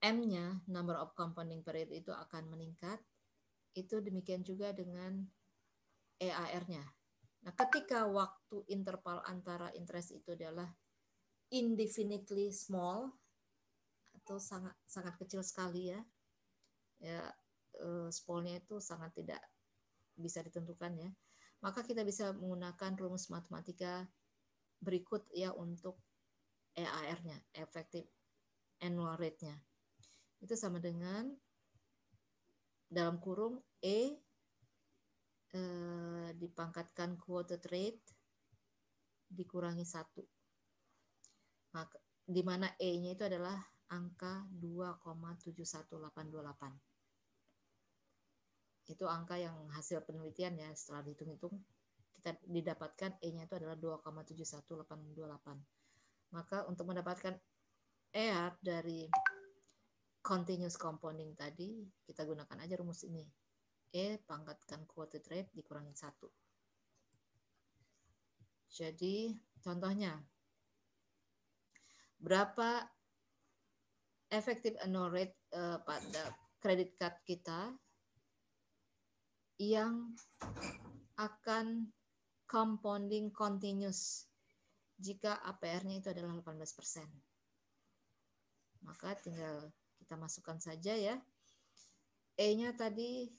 Speaker 1: M-nya, number of compounding period itu akan meningkat. Itu demikian juga dengan EAR-nya. Nah, ketika waktu interval antara interest itu adalah indefinitely small atau sangat kecil sekali ya, small-nya itu sangat tidak bisa ditentukan ya, maka kita bisa menggunakan rumus matematika berikut ya untuk EAR-nya, effective annual rate-nya. Itu sama dengan dalam kurung dipangkatkan quoted rate dikurangi 1. Maka di mana E-nya itu adalah angka 2,71828. Itu angka yang hasil penelitian ya, setelah dihitung-hitung kita didapatkan E-nya itu adalah 2,71828. Maka untuk mendapatkan EAR dari continuous compounding tadi, kita gunakan aja rumus ini. E pangkatkan quoted rate dikurangi 1. Jadi contohnya, berapa effective annual rate pada credit card kita yang akan compounding continuous jika APR-nya itu adalah 18%. Maka tinggal kita masukkan saja ya. E-nya tadi,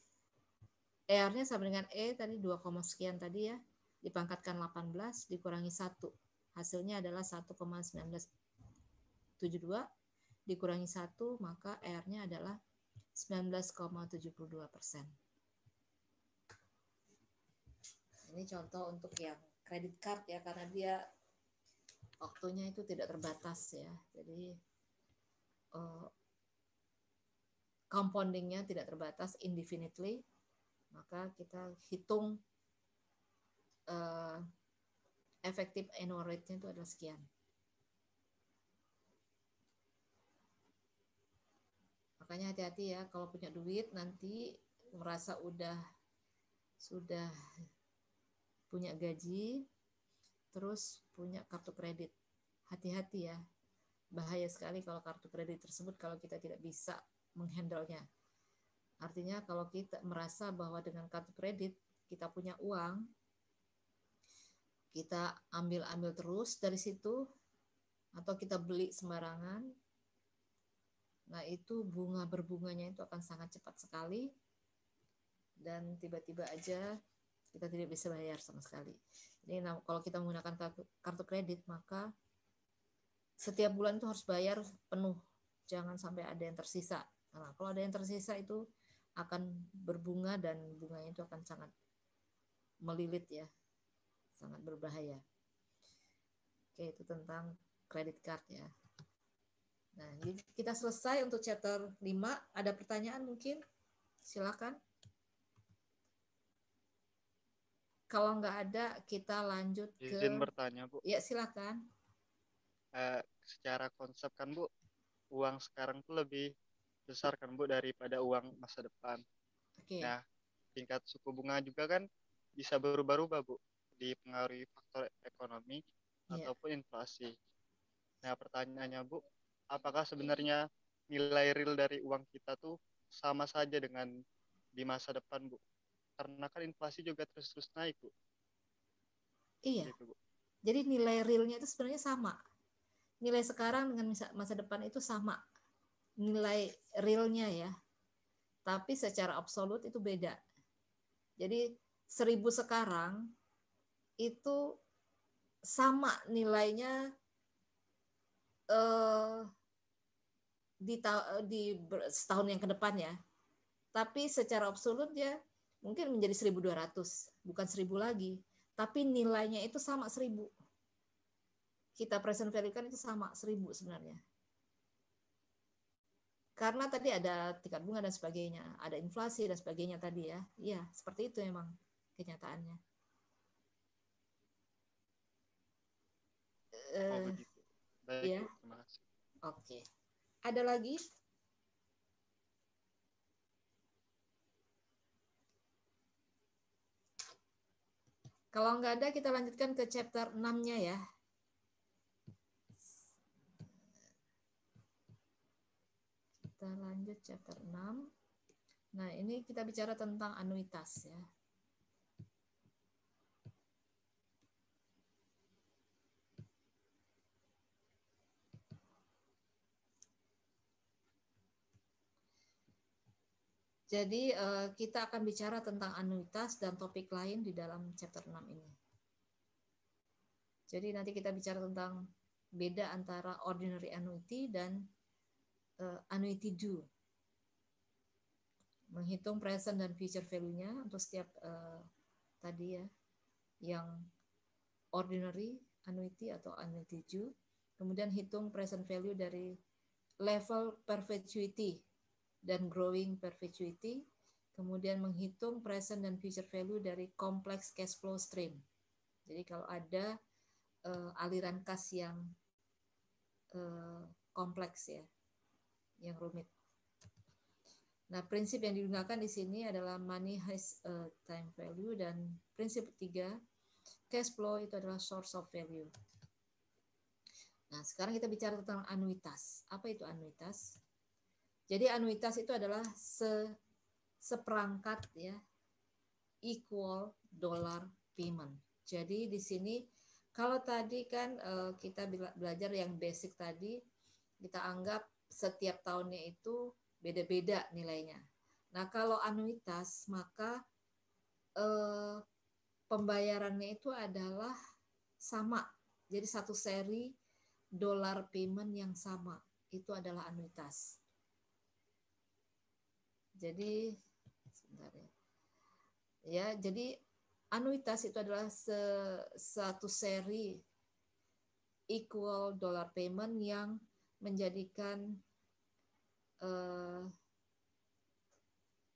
Speaker 1: ER-nya sama dengan E tadi 2, sekian tadi ya. Dipangkatkan 18 dikurangi 1. Hasilnya adalah 1,1972 dikurangi 1, maka ER-nya adalah 19,72%. Ini contoh untuk yang credit card ya, karena dia waktunya itu tidak terbatas ya. Jadi compoundingnya tidak terbatas indefinitely, maka kita hitung effective annual rate-nya itu adalah sekian. Makanya hati-hati ya, kalau punya duit nanti merasa sudah punya gaji, terus punya kartu kredit. Hati-hati ya, bahaya sekali kalau kartu kredit tersebut kalau kita tidak bisa menghandle-nya. Artinya kalau kita merasa bahwa dengan kartu kredit kita punya uang, kita ambil terus dari situ, atau kita beli sembarangan, nah itu berbunganya itu akan sangat cepat sekali, dan tiba-tiba aja kita tidak bisa bayar sama sekali. Jadi kalau kita menggunakan kartu kredit, maka setiap bulan itu harus bayar penuh, jangan sampai ada yang tersisa. Nah, kalau ada yang tersisa itu akan berbunga, dan bunganya itu akan sangat melilit ya, sangat berbahaya. Oke, itu tentang credit card ya. Nah, kita selesai untuk chapter 5. Ada pertanyaan mungkin? Silakan. Kalau nggak ada, kita lanjut ke...
Speaker 3: Izin bertanya, Bu.
Speaker 1: Ya, silakan.
Speaker 3: Secara konsep kan, Bu, uang sekarang tuh lebih besar kan, Bu, daripada uang masa depan.
Speaker 1: Oke.
Speaker 3: Nah, tingkat suku bunga juga kan bisa berubah-ubah, Bu, dipengaruhi faktor ekonomi ataupun inflasi. Nah, pertanyaannya, Bu, apakah sebenarnya nilai real dari uang kita tuh sama saja dengan di masa depan, Bu? Karena kan inflasi juga terus naik, Bu.
Speaker 1: Iya.
Speaker 3: Gitu, Bu.
Speaker 1: Jadi nilai realnya itu sebenarnya sama. Nilai sekarang dengan masa depan itu sama. Nilai realnya ya. Tapi secara absolut itu beda. Jadi 1.000 sekarang itu sama nilainya di setahun yang ke depan ya. Tapi secara absolut ya mungkin menjadi 1.200, bukan 1.000 lagi. Tapi nilainya itu sama 1.000. Kita present value kan itu sama 1.000 sebenarnya. Karena tadi ada tingkat bunga dan sebagainya, ada inflasi dan sebagainya tadi ya. Iya, seperti itu memang kenyataannya.
Speaker 3: Oh begitu. Baik,
Speaker 1: ya.
Speaker 3: Bu, terima kasih.
Speaker 1: Oke. Ada lagi? Kalau nggak ada, kita lanjutkan ke chapter 6-nya ya. Kita lanjut chapter 6. Nah, ini kita bicara tentang anuitas ya. Jadi kita akan bicara tentang anuitas dan topik lain di dalam chapter 6 ini. Jadi nanti kita bicara tentang beda antara ordinary annuity dan annuity due. Menghitung present dan future value-nya untuk setiap tadi ya, yang ordinary annuity atau annuity due. Kemudian hitung present value dari level perpetuity dan growing perpetuity, kemudian menghitung present dan future value dari complex cash flow stream. Jadi kalau ada aliran kas yang kompleks ya, yang rumit. Nah, prinsip yang digunakan di sini adalah money has a time value, dan prinsip ketiga, cash flow itu adalah source of value. Nah, sekarang kita bicara tentang anuitas. Apa itu anuitas? Jadi anuitas itu adalah seperangkat ya equal dollar payment. Jadi di sini Kalau tadi kan kita belajar yang basic tadi, kita anggap setiap tahunnya itu beda-beda nilainya. Nah, kalau anuitas, maka pembayarannya itu adalah sama. Jadi satu seri dollar payment yang sama. Itu adalah anuitas. Jadi, sebentar ya. Ya, jadi anuitas itu adalah satu seri equal dollar payment yang menjadikan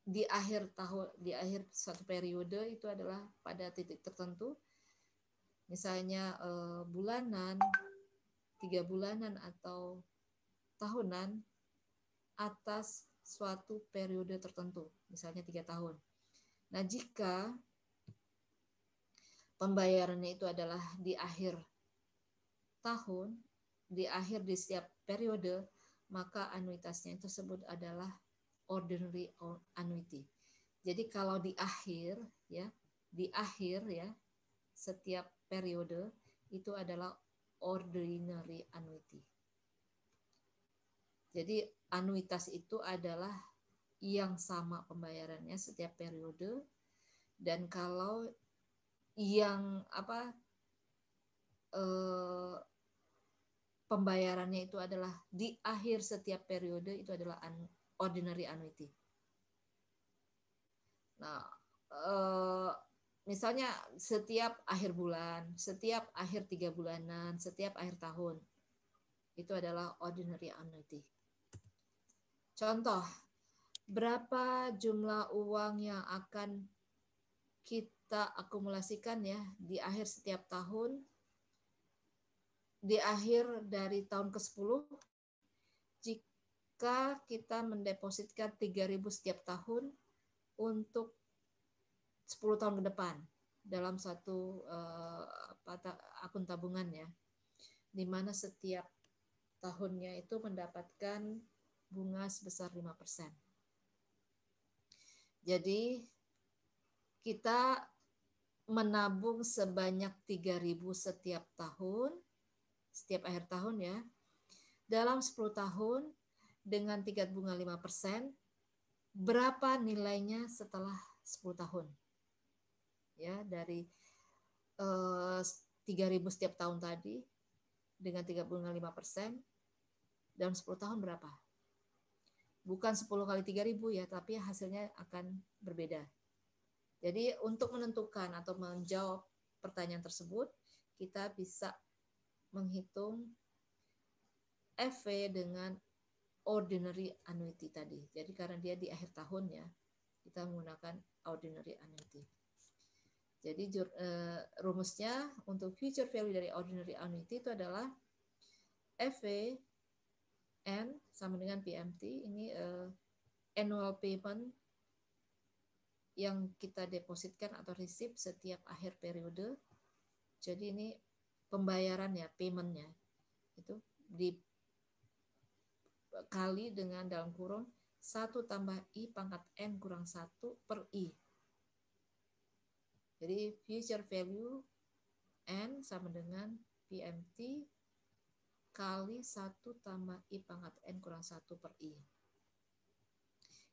Speaker 1: di akhir suatu periode itu adalah pada titik tertentu, misalnya bulanan, 3 bulanan atau tahunan atas suatu periode tertentu, misalnya 3 tahun. Nah, jika pembayarannya itu adalah di akhir tahun, di setiap periode, maka anuitasnya tersebut adalah ordinary annuity. Jadi kalau di akhir ya setiap periode itu adalah ordinary annuity. Jadi anuitas itu adalah yang sama pembayarannya setiap periode, dan kalau yang pembayarannya itu adalah di akhir setiap periode itu adalah ordinary annuity. Nah, misalnya setiap akhir bulan, setiap akhir 3 bulanan, setiap akhir tahun, itu adalah ordinary annuity. Contoh, berapa jumlah uang yang akan kita akumulasikan ya di akhir setiap tahun, di akhir dari tahun ke-10, jika kita mendepositkan 3.000 setiap tahun untuk 10 tahun ke depan dalam satu akun tabungan ya, di mana setiap tahunnya itu mendapatkan bunga sebesar 5%. Jadi kita menabung sebanyak 3.000 setiap tahun, setiap akhir tahun ya, dalam 10 tahun dengan tingkat bunga 5%, berapa nilainya setelah 10 tahun? Ya, dari 3.000 setiap tahun tadi dengan tingkat bunga 5%, dalam 10 tahun berapa? Bukan 10 kali 3.000 ya, tapi hasilnya akan berbeda. Jadi untuk menentukan atau menjawab pertanyaan tersebut, kita bisa menghitung FV dengan ordinary annuity tadi. Jadi karena dia di akhir tahun ya, kita menggunakan ordinary annuity. Jadi rumusnya untuk future value dari ordinary annuity itu adalah FV N sama dengan PMT. Ini annual payment yang kita depositkan atau receive setiap akhir periode. Jadi ini pembayarannya, paymentnya itu dikali dengan dalam kurung 1 tambah I pangkat N kurang 1 per I. Jadi future value N sama dengan PMT kali 1 tambah I pangkat N kurang 1 per I.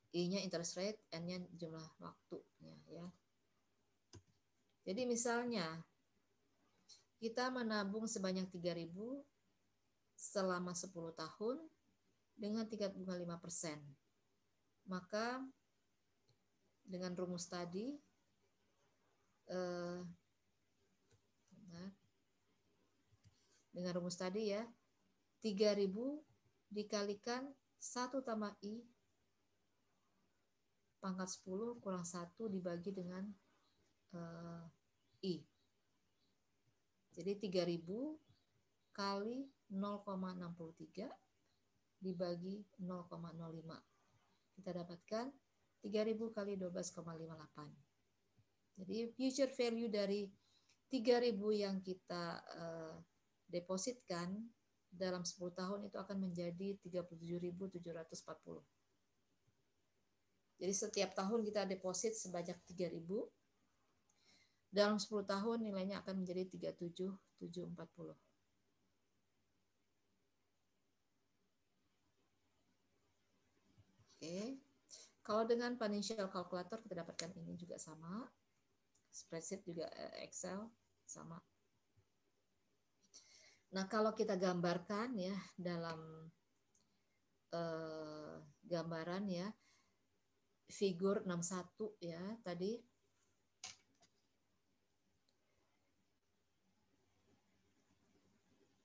Speaker 1: I-nya interest rate, N-nya jumlah waktunya ya. Jadi misalnya kita menabung sebanyak 3.000 selama 10 tahun dengan tingkat bunga 5%. Maka dengan rumus tadi ya, 3.000 dikalikan 1 tambah I pangkat 10 kurang 1 dibagi dengan I. Jadi 3.000 kali 0,63 dibagi 0,05. Kita dapatkan 3.000 kali 12,58. Jadi future value dari 3.000 yang kita depositkan dalam 10 tahun itu akan menjadi 37.740. Jadi setiap tahun kita deposit sebanyak 3.000, Dalam 10 tahun nilainya akan menjadi 37.740. Oke. Kalau dengan financial calculator kita dapatkan ini juga sama. Spreadsheet juga Excel sama. Nah, kalau kita gambarkan ya dalam gambaran ya figur 61 ya tadi,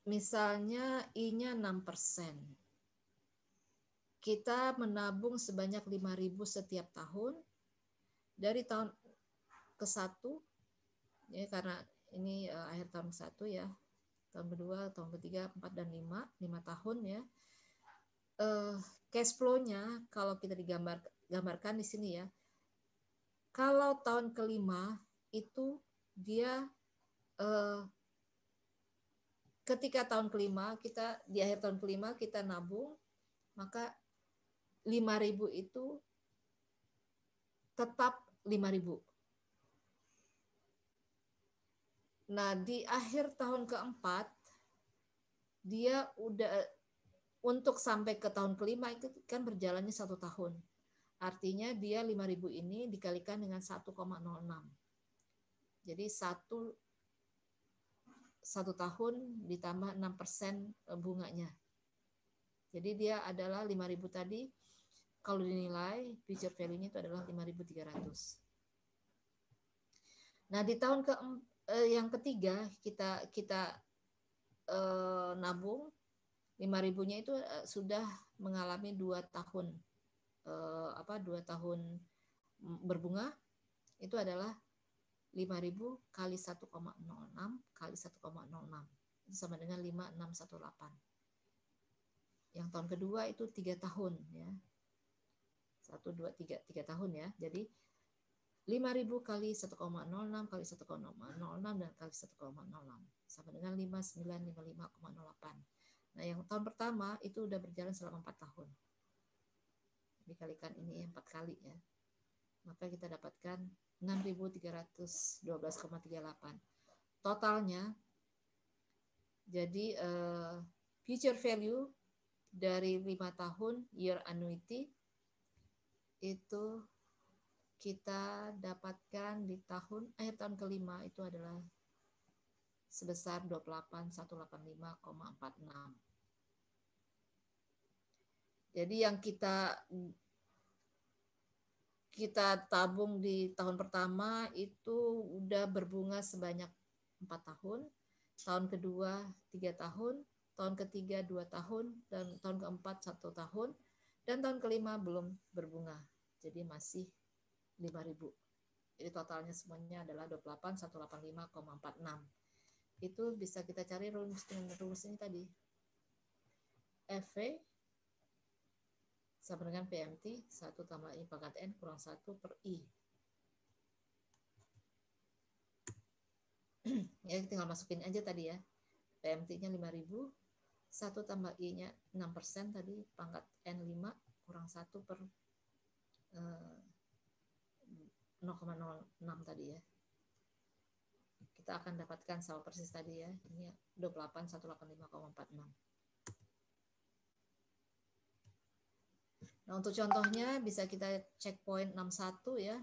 Speaker 1: misalnya I-nya 6%. Kita menabung sebanyak 5.000 setiap tahun dari tahun ke-1 ya, karena ini akhir tahun ke-1 ya. Tahun kedua, tahun ketiga, 4 dan 5 tahun ya. Cash flow-nya kalau kita gambarkan di sini ya. Kalau tahun kelima itu dia ketika tahun kelima kita di akhir tahun kelima kita nabung, maka 5.000 itu tetap 5.000. Nah, di akhir tahun keempat dia udah untuk sampai ke tahun kelima itu kan berjalannya 1 tahun. Artinya dia 5.000 ini dikalikan dengan 1,06. Jadi satu tahun ditambah 6% bunganya. Jadi dia adalah 5.000 tadi, kalau dinilai future value-nya itu adalah 5.300. Nah, di tahun yang ketiga kita nabung 5.000-nya itu sudah mengalami 2 tahun 2 tahun berbunga, itu adalah 5.000 kali 1,06 kali 1,06 itu sama dengan 5.618. Yang tahun kedua itu 3 tahun ya. 1 2 3 tahun ya. Jadi 5.000 kali 1,06 kali 1,06 dan kali 1,06 sama dengan 5955,08. Nah, yang tahun pertama itu udah berjalan selama 4 tahun. Dikalikan ini 4 kali ya. Maka kita dapatkan 6.312,38. Totalnya jadi future value dari 5 tahun year annuity itu kita dapatkan di akhir tahun kelima itu adalah sebesar 28.185,46. Jadi yang kita tabung di tahun pertama itu udah berbunga sebanyak 4 tahun, tahun kedua 3 tahun, tahun ketiga 2 tahun, dan tahun keempat 1 tahun, dan tahun kelima belum berbunga. Jadi masih 5.000. Jadi totalnya semuanya adalah 28.185,46. Itu bisa kita cari rumus ini tadi. FV sama dengan PMT 1 tambah I pangkat N kurang 1 per I. Ya, tinggal masukin aja tadi ya. PMT-nya 5.000, 1 tambah I-nya 6% tadi, pangkat N 5 kurang 1 per 0,06 tadi ya. Kita akan dapatkan sama persis tadi ya. Ini 28.185,46. Nah, untuk contohnya bisa kita cek poin 61 ya.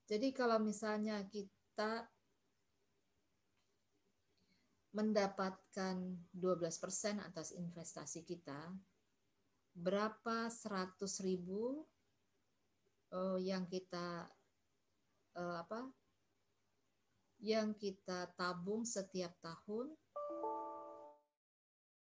Speaker 1: Jadi kalau misalnya kita mendapatkan 12% atas investasi kita, berapa 100.000 yang kita yang kita tabung setiap tahun